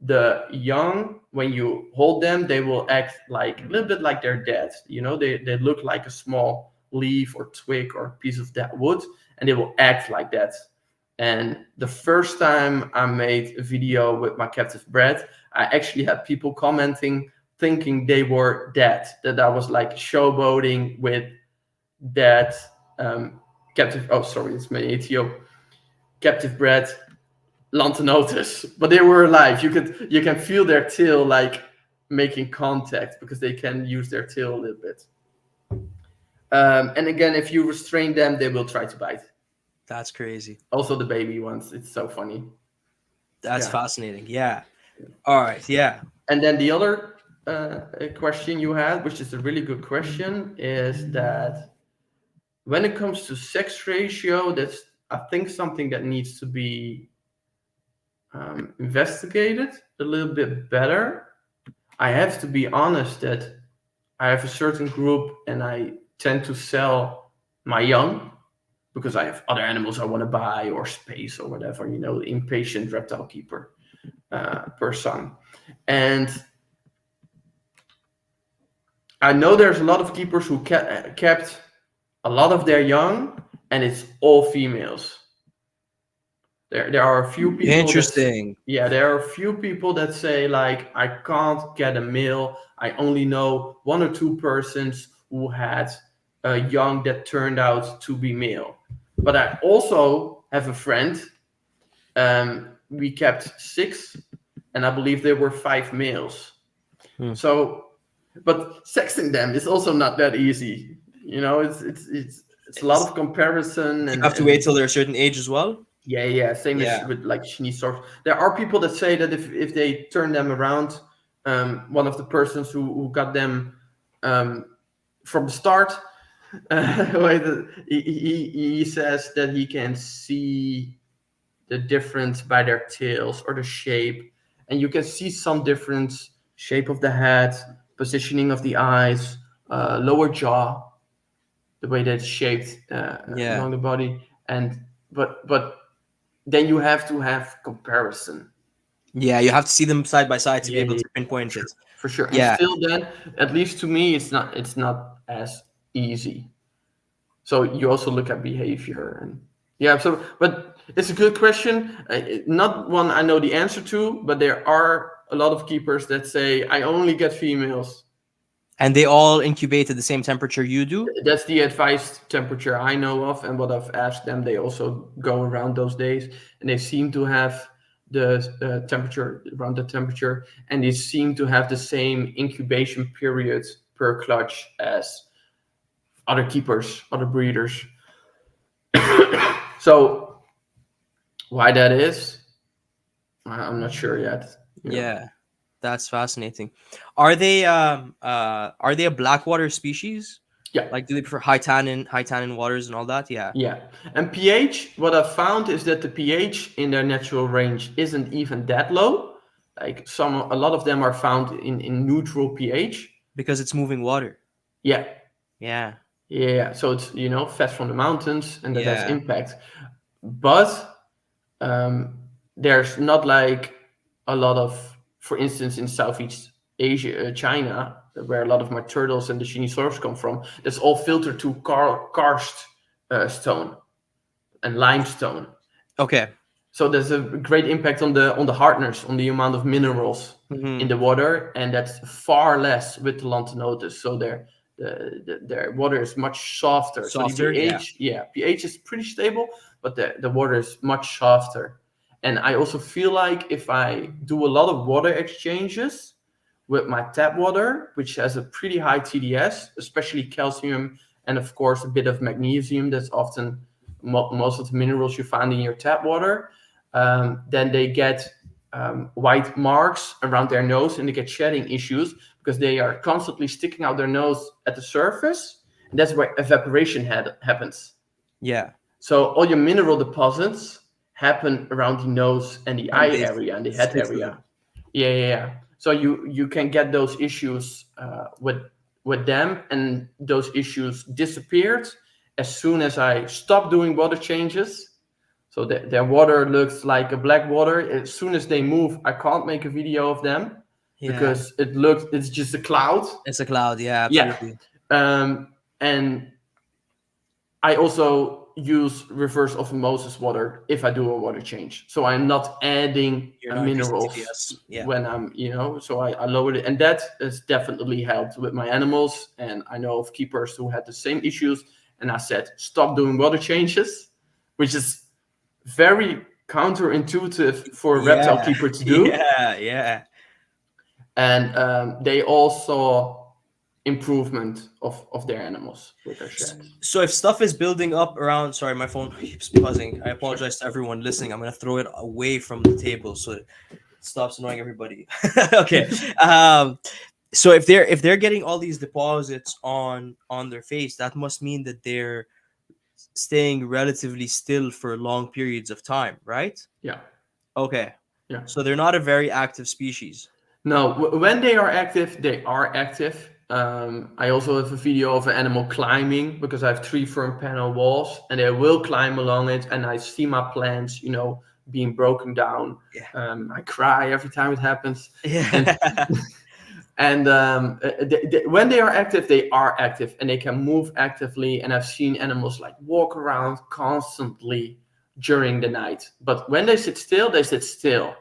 Speaker 2: The young, when you hold them, they will act like a little bit like they're dead. You know, they look like a small leaf or twig or piece of that wood, and they will act like that. And the first time I made a video with my captive bred, I actually had people commenting, thinking they were dead, that I was like showboating with that captive. Oh, sorry, it's my ATO captive bred Lanthanotus, but they were alive. You can feel their tail like making contact because they can use their tail a little bit. And again, if you restrain them, they will try to bite.
Speaker 1: That's crazy.
Speaker 2: Also, the baby ones. It's so funny.
Speaker 1: That's
Speaker 2: Yeah.
Speaker 1: fascinating. Yeah. All right. Yeah.
Speaker 2: And then the other question you had, which is a really good question, is that when it comes to sex ratio, that's I think something that needs to be investigated a little bit better. I have to be honest that I have a certain group, and I tend to sell my young because I have other animals I want to buy or space or whatever. You know, the impatient reptile keeper person. And I know there's a lot of keepers who kept a lot of their young, and it's all females. There are a few people
Speaker 1: Interesting.
Speaker 2: there are a few people that say like, I can't get a male. I only know one or two persons who had a young that turned out to be male. But I also have a friend. We kept 6, and I believe there were 5 males. So, but sexing them is also not that easy. You know, it's a lot of comparison, and
Speaker 1: You have to wait till they're a certain age as well.
Speaker 2: yeah. Same as
Speaker 1: Yeah.
Speaker 2: with like Chinese storks. There are people that say that if they turn them around, one of the persons who got them from the start, he says that he can see the difference by their tails or the shape, and you can see some difference: shape of the head, positioning of the eyes, lower jaw, the way that it's shaped
Speaker 1: Yeah.
Speaker 2: along the body, and but then you have to have comparison.
Speaker 1: Yeah. You have to see them side by side to be
Speaker 2: Yeah,
Speaker 1: able
Speaker 2: yeah,
Speaker 1: to pinpoint it.
Speaker 2: for sure. And
Speaker 1: Yeah.
Speaker 2: still, then at least to me, it's not as easy. So you also look at behavior, and yeah. So, but it's a good question. Not one I know the answer to, but there are a lot of keepers that say I only get females.
Speaker 1: And they all incubate at the same temperature you do.
Speaker 2: That's the advised temperature I know of, and what I've asked them, they also go around those days, and they seem to have the temperature around the temperature, and they seem to have the same incubation period per clutch as other keepers, other breeders. So why that is, I'm not sure yet.
Speaker 1: Yeah. That's fascinating. Are they a blackwater species?
Speaker 2: Yeah.
Speaker 1: Like, do they prefer high tannin waters and all that? Yeah.
Speaker 2: Yeah. And pH, what I've found is that the pH in their natural range isn't even that low. Like a lot of them are found in neutral pH.
Speaker 1: Because it's moving water.
Speaker 2: Yeah.
Speaker 1: Yeah.
Speaker 2: Yeah. So it's, fat from the mountains, and that has
Speaker 1: Yeah.
Speaker 2: impact. But there's not like a lot of, for instance, in Southeast Asia, China, where a lot of my turtles and the Shinisaurus come from, that's all filtered to karst stone and limestone.
Speaker 1: Okay.
Speaker 2: So there's a great impact on the hardness, on the amount of minerals in the water, and that's far less with the Lanthanotus. So their water is much softer. So the pH, pH is pretty stable, but the water is much softer. And I also feel like if I do a lot of water exchanges with my tap water, which has a pretty high TDS, especially calcium, and of course a bit of magnesium, that's often most of the minerals you find in your tap water, then they get white marks around their nose, and they get shedding issues because they are constantly sticking out their nose at the surface, and that's where evaporation happens.
Speaker 1: Yeah.
Speaker 2: So all your mineral deposits happen around the nose and the
Speaker 1: And
Speaker 2: eye
Speaker 1: they
Speaker 2: area and the head
Speaker 1: stick to
Speaker 2: area.
Speaker 1: them.
Speaker 2: Yeah. So you can get those issues with them, and those issues disappeared as soon as I stopped doing water changes. So their water looks like a black water. As soon as they move, I can't make a video of them because it's just a cloud.
Speaker 1: It's a cloud. Yeah,
Speaker 2: Yeah.
Speaker 1: absolutely.
Speaker 2: And I also use reverse osmosis water if I do a water change. So I'm not adding
Speaker 1: You're not using
Speaker 2: minerals
Speaker 1: TPS. Yeah.
Speaker 2: when I'm, so I lowered it. And that has definitely helped with my animals. And I know of keepers who had the same issues. And I said, stop doing water changes, which is very counterintuitive for a reptile keeper to do.
Speaker 1: Yeah.
Speaker 2: And they all saw improvement of their animals with their sheds.
Speaker 1: So if stuff is building up around, sorry, my phone keeps buzzing. I apologize to everyone listening. I'm gonna throw it away from the table so it stops annoying everybody. Okay. So if they're getting all these deposits on their face, that must mean that they're staying relatively still for long periods of time, right?
Speaker 2: Yeah.
Speaker 1: Okay.
Speaker 2: Yeah.
Speaker 1: So they're not a very active species.
Speaker 2: No, when they are active, they are active. I also have a video of an animal climbing because I have 3 firm panel walls, and they will climb along it. And I see my plants, being broken down.
Speaker 1: Yeah.
Speaker 2: I cry every time it happens.
Speaker 1: Yeah.
Speaker 2: And when they are active, and they can move actively. And I've seen animals like walk around constantly during the night. But when they sit still, they sit still.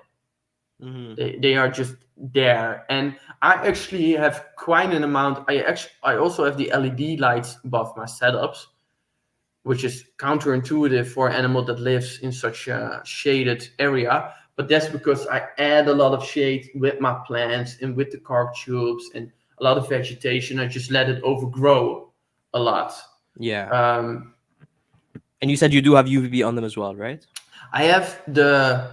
Speaker 1: Mm-hmm.
Speaker 2: They are just there. And I actually have quite an amount. I also have the LED lights above my setups, which is counterintuitive for an animal that lives in such a shaded area. But that's because I add a lot of shade with my plants and with the cork tubes and a lot of vegetation. I just let it overgrow a lot.
Speaker 1: Yeah. And you said you do have UVB on them as well, right?
Speaker 2: I have the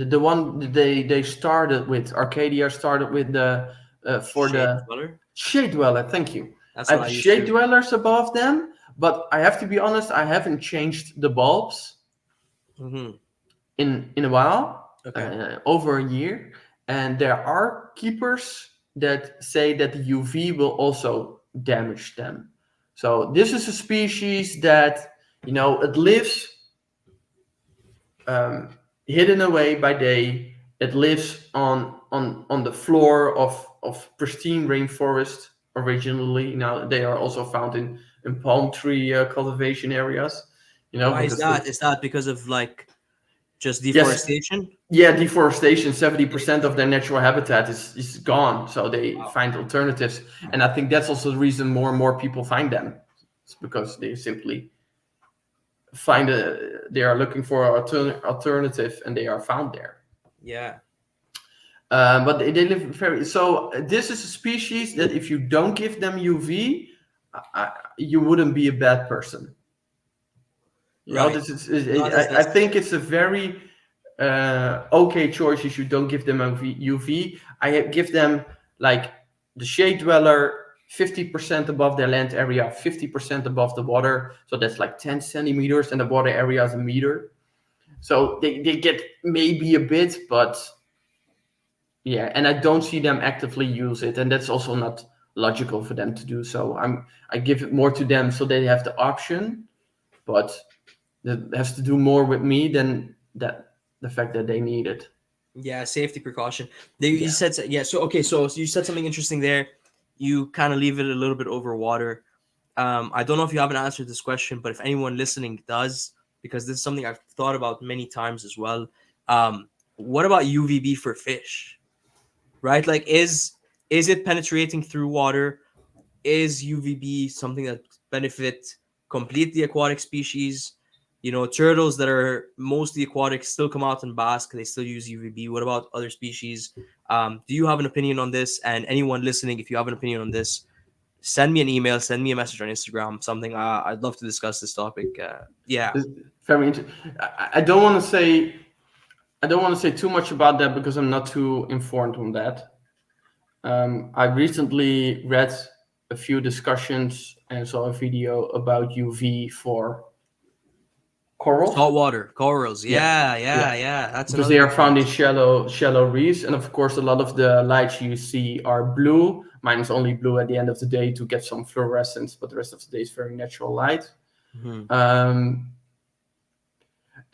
Speaker 2: the one they started with. Arcadia started with the for
Speaker 1: Shade
Speaker 2: the
Speaker 1: dweller?
Speaker 2: shade dweller. Thank you.
Speaker 1: That's
Speaker 2: I
Speaker 1: what
Speaker 2: have
Speaker 1: I used
Speaker 2: shade
Speaker 1: to.
Speaker 2: dwellers above them, but I have to be honest, I haven't changed the bulbs
Speaker 1: Mm-hmm.
Speaker 2: in a while,
Speaker 1: Okay.
Speaker 2: over a year. And there are keepers that say that the UV will also damage them. So this is a species that it lives hidden away by day. It lives on the floor of pristine rainforest originally. Now they are also found in palm tree cultivation areas.
Speaker 1: Why is
Speaker 2: Because
Speaker 1: that? Is that because of just
Speaker 2: yes,
Speaker 1: deforestation?
Speaker 2: yeah, deforestation. 70% of their natural habitat is gone, so they find alternatives. And I think that's also the reason more and more people find them. It's because they simply they are looking for an alternative, and they are found there.
Speaker 1: Yeah.
Speaker 2: But they live very. So this is a species that if you don't give them UV, you wouldn't be a bad person.
Speaker 1: Right.
Speaker 2: This
Speaker 1: Not as
Speaker 2: I think it's a very okay choice if you don't give them UV. I give them like the shade dweller 50% above their land area, 50% above the water. So that's like 10 centimeters, and the water area is a meter. So they get maybe a bit, but yeah, and I don't see them actively use it, and that's also not logical for them to do so. I give it more to them so they have the option, but that has to do more with me than the fact that they need it.
Speaker 1: Yeah, safety precaution. You said so okay, so you said something interesting there. You kind of leave it a little bit over water. I don't know if you haven't answered this question, but if anyone listening does, because this is something I've thought about many times as well. What about UVB for fish? Right? Like is it penetrating through water? Is UVB something that benefit complete the aquatic species? Turtles that are mostly aquatic still come out and bask. They still use UVB. What about other species? Do you have an opinion on this? And anyone listening, if you have an opinion on this, send me an email, send me a message on Instagram, something. I'd love to discuss this topic. Yeah.
Speaker 2: It's very interesting. I don't want to say. I don't want to say too much about that because I'm not too informed on that. I recently read a few discussions and saw a video about UV for corals.
Speaker 1: Saltwater corals.
Speaker 2: Yeah,
Speaker 1: Yeah. That's
Speaker 2: because
Speaker 1: another
Speaker 2: they are
Speaker 1: good
Speaker 2: found in
Speaker 1: point.
Speaker 2: shallow reefs, and of course, a lot of the lights you see are blue. Mine is only blue at the end of the day to get some fluorescence, but the rest of the day is very natural light.
Speaker 1: Mhm.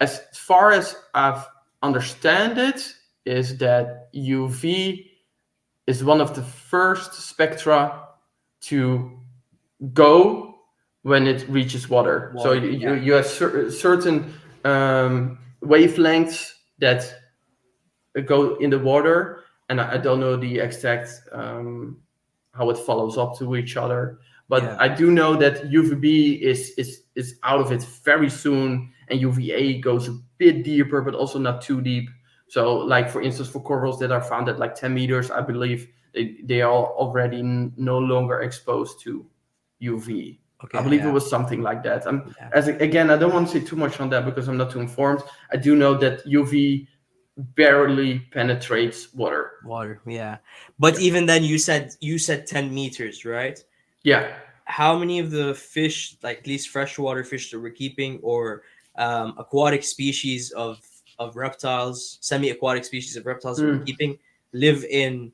Speaker 2: As far as I've understand it, is that UV is one of the first spectra to go when it reaches water. So
Speaker 1: Water. Yeah.
Speaker 2: you have certain wavelengths that go in the water, and I don't know the exact how it follows up to each other. But
Speaker 1: Yeah.
Speaker 2: I do know that UVB is out of it very soon, and UVA goes a bit deeper, but also not too deep. So, like for instance, for corals that are found at like 10 meters, I believe they are already no longer exposed to UV. I
Speaker 1: Okay.
Speaker 2: believe it
Speaker 1: Yeah.
Speaker 2: was something like that.
Speaker 1: Yeah.
Speaker 2: Again, I don't want to say too much on that because I'm not too informed. I do know that UV barely penetrates water.
Speaker 1: Water. Yeah. But
Speaker 2: Yeah.
Speaker 1: even then, you said 10 meters, right?
Speaker 2: Yeah.
Speaker 1: How many of the fish, like at least freshwater fish that we're keeping, or aquatic species of reptiles, semi-aquatic species of reptiles that we're
Speaker 2: Mm,
Speaker 1: keeping, live in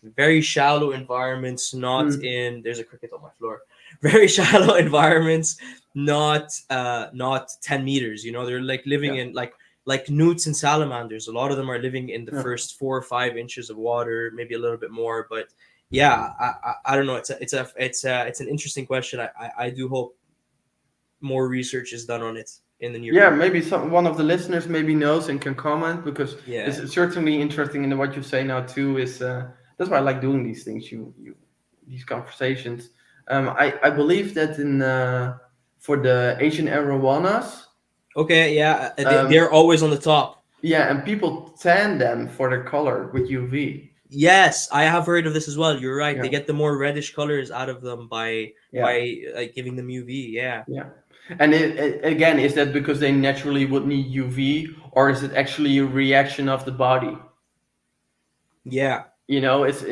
Speaker 1: very shallow environments, not
Speaker 2: mm,
Speaker 1: in there's a cricket on my floor. Very shallow environments, not 10 meters. They're like living
Speaker 2: yeah.
Speaker 1: in like newts and salamanders. A lot of them are living in the
Speaker 2: Yeah.
Speaker 1: first 4 or 5 inches of water, maybe a little bit more. But yeah, I don't know. It's an interesting question. I do hope more research is done on it in the near
Speaker 2: Yeah,
Speaker 1: future.
Speaker 2: maybe one of the listeners maybe knows and can comment because
Speaker 1: Yeah.
Speaker 2: it's certainly interesting in what you say now too. Is That's why I like doing these things. You these conversations. I believe that in for the Asian arowanas,
Speaker 1: Okay. Yeah. They're
Speaker 2: um,
Speaker 1: always on the top.
Speaker 2: yeah, and people tan them for their color with UV.
Speaker 1: Yes, I have heard of this as well. You're right. They
Speaker 2: Yeah,
Speaker 1: get the more reddish colors out of them by
Speaker 2: yeah,
Speaker 1: like giving them UV. Yeah.
Speaker 2: yeah. And again, is that because they naturally would need UV, or is it actually a reaction of the body?
Speaker 1: Yeah.
Speaker 2: It's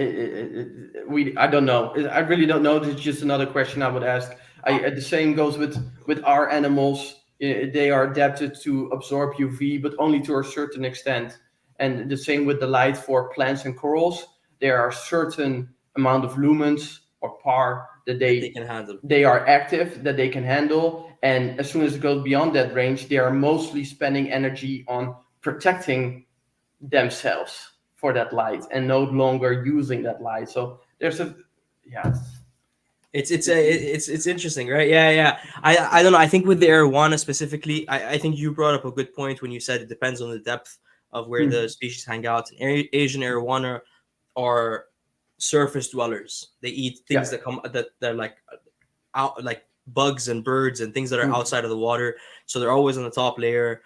Speaker 2: we I don't know. I really don't know. This is just another question I would ask. The same goes with our animals. They are adapted to absorb UV, but only to a certain extent. And the same with the light for plants and corals. There are certain amount of lumens or par that
Speaker 1: That they can handle.
Speaker 2: they are active, that they can handle, and as soon as it goes beyond that range, they are mostly spending energy on protecting themselves for that light and no longer using that light. So there's a yeah.
Speaker 1: It's interesting, right? Yeah. I don't know. I think with the arowana specifically, I think you brought up a good point when you said it depends on the depth of where the
Speaker 2: Hmm,
Speaker 1: species hang out. And Asian arowana are surface dwellers. They eat
Speaker 2: yeah.
Speaker 1: things that come that they're like out, like bugs and birds and things that are
Speaker 2: Hmm,
Speaker 1: outside of the water. So they're always on the top layer.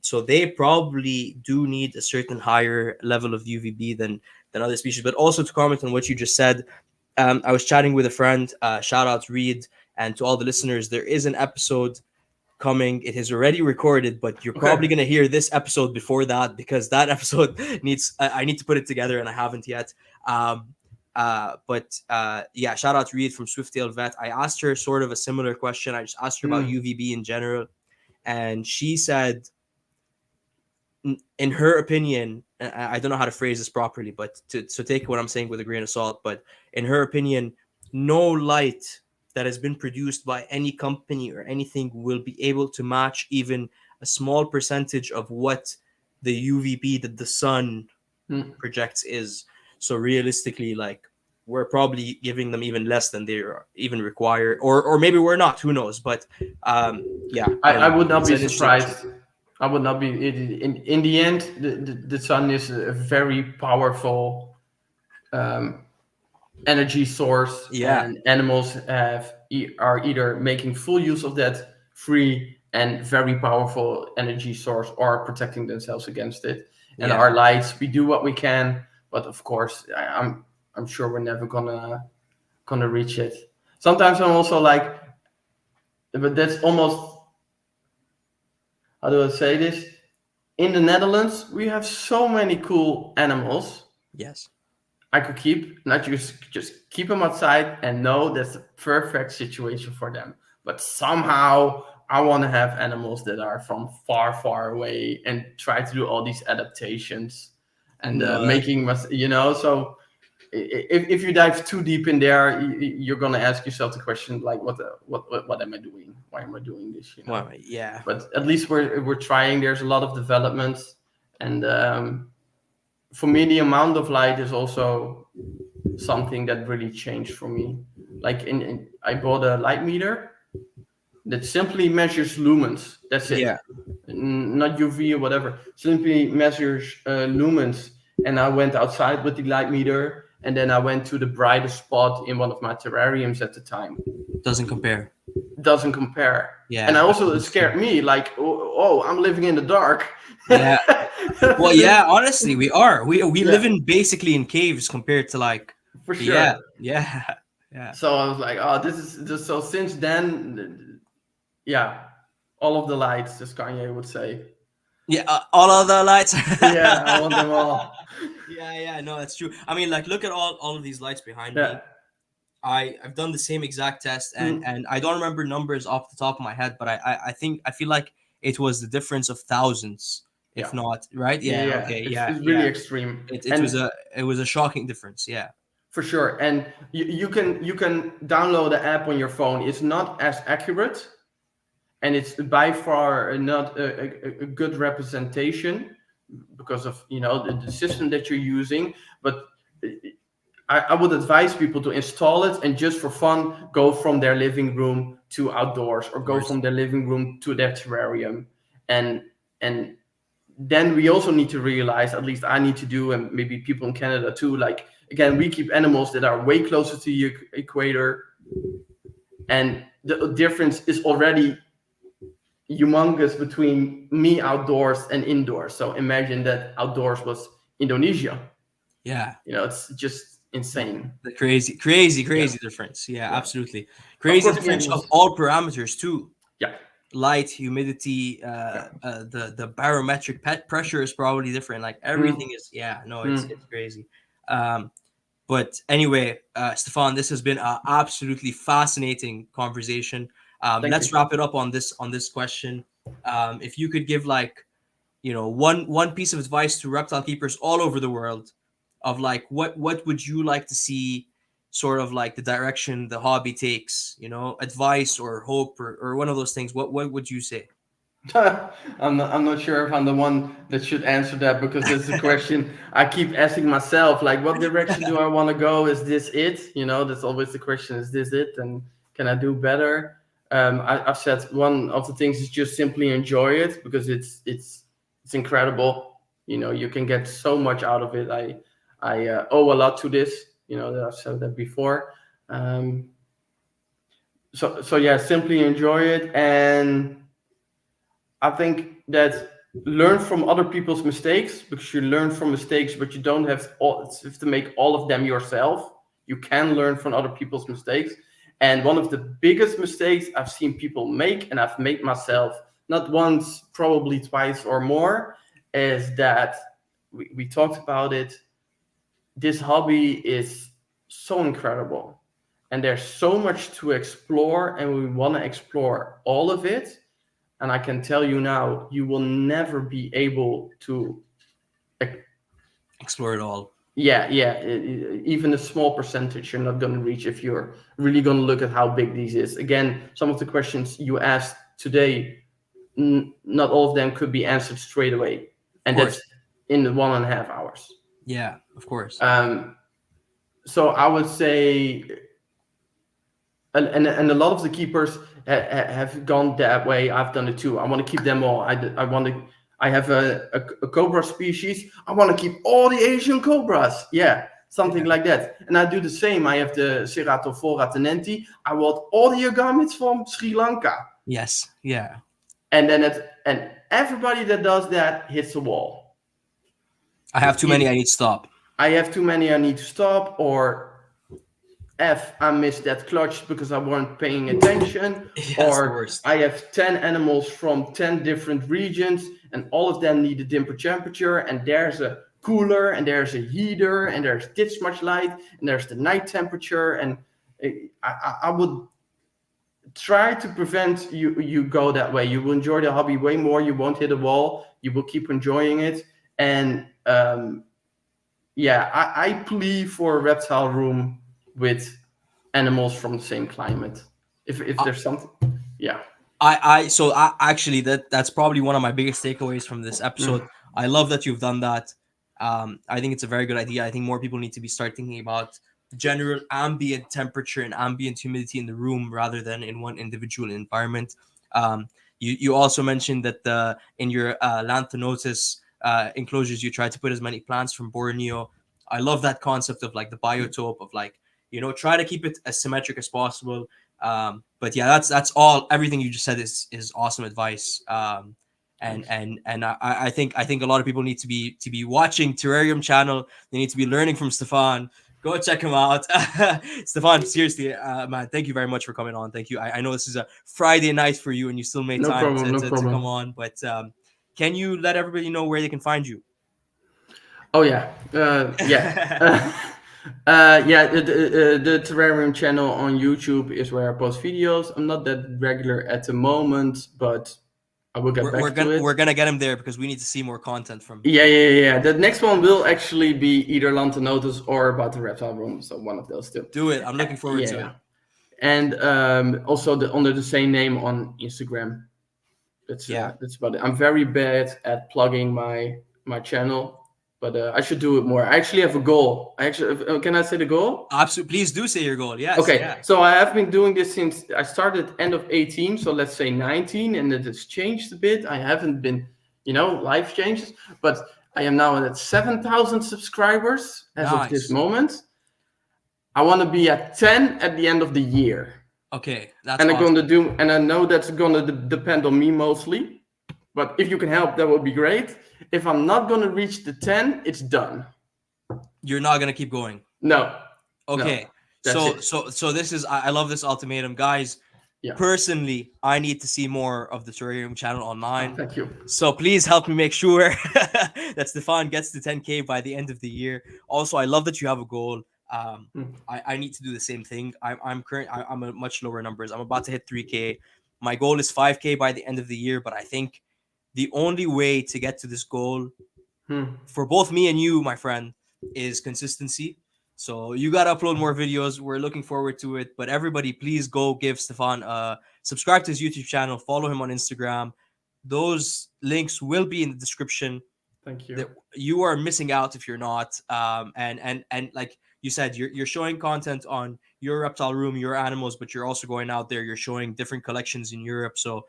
Speaker 1: So they probably do need a certain higher level of UVB than other species. But also to comment on what you just said, I was chatting with a friend. Shout out Reed, and to all the listeners, there is an episode coming. It is already recorded, but you're probably
Speaker 2: okay.
Speaker 1: gonna hear this episode before that because that episode needs. I need to put it together, and I haven't yet. But yeah, shout out to Reed from Swifttail Vet. I asked her sort of a similar question. I just asked her about
Speaker 2: Hmm,
Speaker 1: UVB in general, and she said, in her opinion, I don't know how to phrase this properly, but so take what I'm saying with a grain of salt. But in her opinion, no light that has been produced by any company or anything will be able to match even a small percentage of what the UVB that the sun
Speaker 2: hmm.
Speaker 1: projects is. So realistically, like we're probably giving them even less than they even require, or maybe we're not. Who knows? But yeah, I don't
Speaker 2: I
Speaker 1: know.
Speaker 2: would not
Speaker 1: It's
Speaker 2: be
Speaker 1: an interesting question.
Speaker 2: surprised. I would not be. In the end, the sun is a very powerful um, energy source,
Speaker 1: Yeah,
Speaker 2: and animals are either making full use of that free and very powerful energy source or protecting themselves against it. And
Speaker 1: yeah.
Speaker 2: our lights, we do what we can, but of course, I'm sure we're never gonna gonna reach it. Sometimes I'm also like, but that's almost, how do I say this? In the Netherlands, we have so many cool animals
Speaker 1: Yes.
Speaker 2: I could keep, not just keep them outside and know that's the perfect situation for them. But somehow I want to have animals that are from far, far away and try to do all these adaptations and
Speaker 1: No,
Speaker 2: making, so if you dive too deep in there, you're gonna ask yourself the question like, what am I doing? Why am I doing this?
Speaker 1: well, yeah.
Speaker 2: But at least we're trying. There's a lot of development, and for me, the amount of light is also something that really changed for me. Like I bought a light meter that simply measures lumens. That's it.
Speaker 1: Yeah.
Speaker 2: Not UV or whatever. Simply measures lumens. And I went outside with the light meter, and then I went to the brightest spot in one of my terrariums at the time.
Speaker 1: Doesn't compare.
Speaker 2: Doesn't compare.
Speaker 1: Yeah.
Speaker 2: And I also, it scared me, like, oh, I'm living in the dark.
Speaker 1: Yeah. Well, yeah, honestly, we are. We
Speaker 2: Yeah.
Speaker 1: live in basically in caves compared to like
Speaker 2: For sure.
Speaker 1: Yeah. Yeah. Yeah.
Speaker 2: So I was like, oh, this is just, so since then, yeah, all of the lights, as Kanye would say.
Speaker 1: Yeah, all of the lights.
Speaker 2: Yeah, I want them all.
Speaker 1: Yeah, no, that's true. I mean, like, look at all of these lights behind me.
Speaker 2: Yeah.
Speaker 1: I've done the same exact test, and I don't remember numbers off the top of my head, but I feel like it was the difference of thousands, if
Speaker 2: Yeah.
Speaker 1: not, right? Yeah. Okay.
Speaker 2: It's really extreme.
Speaker 1: It was a shocking difference. Yeah.
Speaker 2: For sure. And you can download the app on your phone. It's not as accurate, and it's by far not a good representation because of the system that you're using. But I would advise people to install it and just for fun go from their living room to outdoors, or go from their living room to their terrarium. And then we also need to realize, at least I need to do, and maybe people in Canada too, like, again, we keep animals that are way closer to the equator, and the difference is already humongous between me outdoors and indoors. So imagine that outdoors was Indonesia.
Speaker 1: Yeah.
Speaker 2: It's just insane.
Speaker 1: The crazy difference. Yeah, absolutely. Crazy difference of all parameters too.
Speaker 2: Yeah.
Speaker 1: Light, humidity, the barometric pressure is probably different. Like everything is, it's crazy. But anyway, Stefan, this has been an absolutely fascinating conversation. Let's wrap it up on this question. If you could give one piece of advice to reptile keepers all over the world, of like what would you like to see, sort of like the direction the hobby takes, advice or hope or one of those things, what would you say?
Speaker 2: I'm not sure if I'm the one that should answer that, because it's a question I keep asking myself, like, what direction do I want to go? Is this it? That's always the question. Is this it? And can I do better? I've said one of the things is just simply enjoy it, because it's incredible. You can get so much out of it. I owe a lot to this. That I've said that before. So yeah, simply enjoy it. And I think that learn from other people's mistakes, because you learn from mistakes, but you don't have to make all of them yourself. You can learn from other people's mistakes. And one of the biggest mistakes I've seen people make, and I've made myself not once, probably twice or more, is that we talked about it. This hobby is so incredible, and there's so much to explore, and we want to explore all of it. And I can tell you now, you will never be able to
Speaker 1: explore it all.
Speaker 2: Yeah. Even a small percentage you're not going to reach if you're really going to look at how big these is. Again, some of the questions you asked today, not all of them could be answered straight away. And that's in 1.5 hours.
Speaker 1: Yeah, of course.
Speaker 2: So I would say, and a lot of the keepers have gone that way. I've done it too. I want to keep them all. I have a cobra species. I want to keep all the Asian cobras. Yeah, something like that. And I do the same. I have the Ceratophora tenenti. I want all the agamids from Sri Lanka.
Speaker 1: Yes. Yeah.
Speaker 2: And then and everybody that does that hits a wall.
Speaker 1: I have too many. I need to stop.
Speaker 2: I have too many. I need to stop. Or F, I missed that clutch because I weren't paying attention.
Speaker 1: Yes, the
Speaker 2: Or
Speaker 1: worst.
Speaker 2: I have 10 animals from 10 different regions and all of them need a different temperature. And there's a cooler and there's a heater and there's this much light and there's the night temperature. And I would try to prevent you go that way. You will enjoy the hobby way more. You won't hit a wall. You will keep enjoying it. And yeah, I plea for a reptile room with animals from the same climate. If there's something, yeah.
Speaker 1: I actually that's probably one of my biggest takeaways from this episode. I love that you've done that. I think it's a very good idea. I think more people need to be start thinking about general ambient temperature and ambient humidity in the room rather than in one individual environment. You also mentioned that in your Lanthanotus enclosures you try to put as many plants from Borneo. I love that concept of like the biotope of like, try to keep it as symmetric as possible. But yeah, that's all. Everything you just said is awesome advice. And I think a lot of people need to be watching Terrarium channel. They need to be learning from Stefan. Go check him out. Stefan, seriously, man, thank you very much for coming on. Thank you. I know this is a Friday night for you and you still made
Speaker 2: No
Speaker 1: time
Speaker 2: problem, no
Speaker 1: to
Speaker 2: problem.
Speaker 1: come on, but can you let everybody know where they can find you?
Speaker 2: Oh yeah, yeah. Yeah, the Terrarium channel on YouTube is where I post videos. I'm not that regular at the moment, but I will get back to it.
Speaker 1: We're gonna get him there because we need to see more content from.
Speaker 2: Yeah. The next one will actually be either Lanthanotus or about the reptile room, so one of those two.
Speaker 1: Do it. I'm looking forward to it.
Speaker 2: And also under the same name on Instagram. That's about it. I'm very bad at plugging my channel, but I should do it more. I actually have a goal. Can I say the goal?
Speaker 1: Absolutely. Please do say your goal. Yes.
Speaker 2: Okay.
Speaker 1: Yeah.
Speaker 2: So I have been doing this since I started end of 18. So let's say 19, and it has changed a bit. I haven't been, life changes, but I am now at 7,000 subscribers as of this moment. I want to be at 10 at the end of the year.
Speaker 1: Okay, that's
Speaker 2: and I'm
Speaker 1: awesome.
Speaker 2: going to do, and I know that's going to depend on me mostly. But if you can help, that would be great. If I'm not going to reach the 10, it's done.
Speaker 1: You're not going to keep going?
Speaker 2: No.
Speaker 1: Okay. No, so this is, I love this ultimatum, guys. Yeah. Personally, I need to see more of the Terrarium channel online.
Speaker 2: Thank you.
Speaker 1: So please help me make sure that Stefan gets to 10K by the end of the year. Also, I love that you have a goal. I need to do the same thing. I'm a much lower numbers. I'm about to hit 3K. My goal is 5K by the end of the year, but I think the only way to get to this goal for both me and you, my friend, is consistency. So you got to upload more videos. We're looking forward to it. But everybody, please go give Stefan subscribe to his YouTube channel, follow him on Instagram. Those links will be in the description.
Speaker 2: Thank you.
Speaker 1: You are missing out if you're not. And like you said, you're showing content on your reptile room, your animals, but you're also going out there. You're showing different collections in Europe. So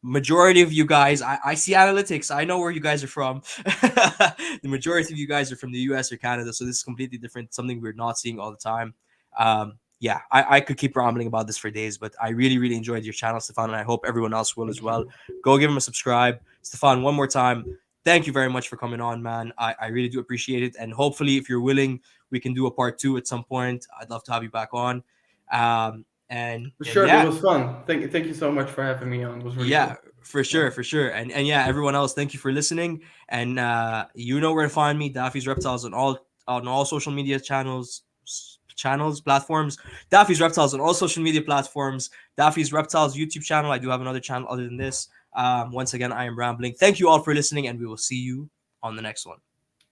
Speaker 1: majority of you guys, I see analytics. I know where you guys are from. The majority of you guys are from the US or Canada. So this is completely different, something we're not seeing all the time. Yeah, I could keep rambling about this for days, but I really, really enjoyed your channel, Stefan, and I hope everyone else will as well. Go give him a subscribe. Stefan, one more time, thank you very much for coming on, man. I really do appreciate it. And hopefully, if you're willing, we can do a part 2 at some point. I'd love to have you back on. And
Speaker 2: sure,
Speaker 1: yeah.
Speaker 2: It was fun. Thank you so much for having me on. It was really cool.
Speaker 1: For sure. And yeah, everyone else, thank you for listening. And you know where to find me, Daffy's Reptiles on all social media platforms. Daffy's Reptiles on all social media platforms. Daffy's Reptiles YouTube channel. I do have another channel other than this. Once again, I am rambling. Thank you all for listening, and we will see you on the next one.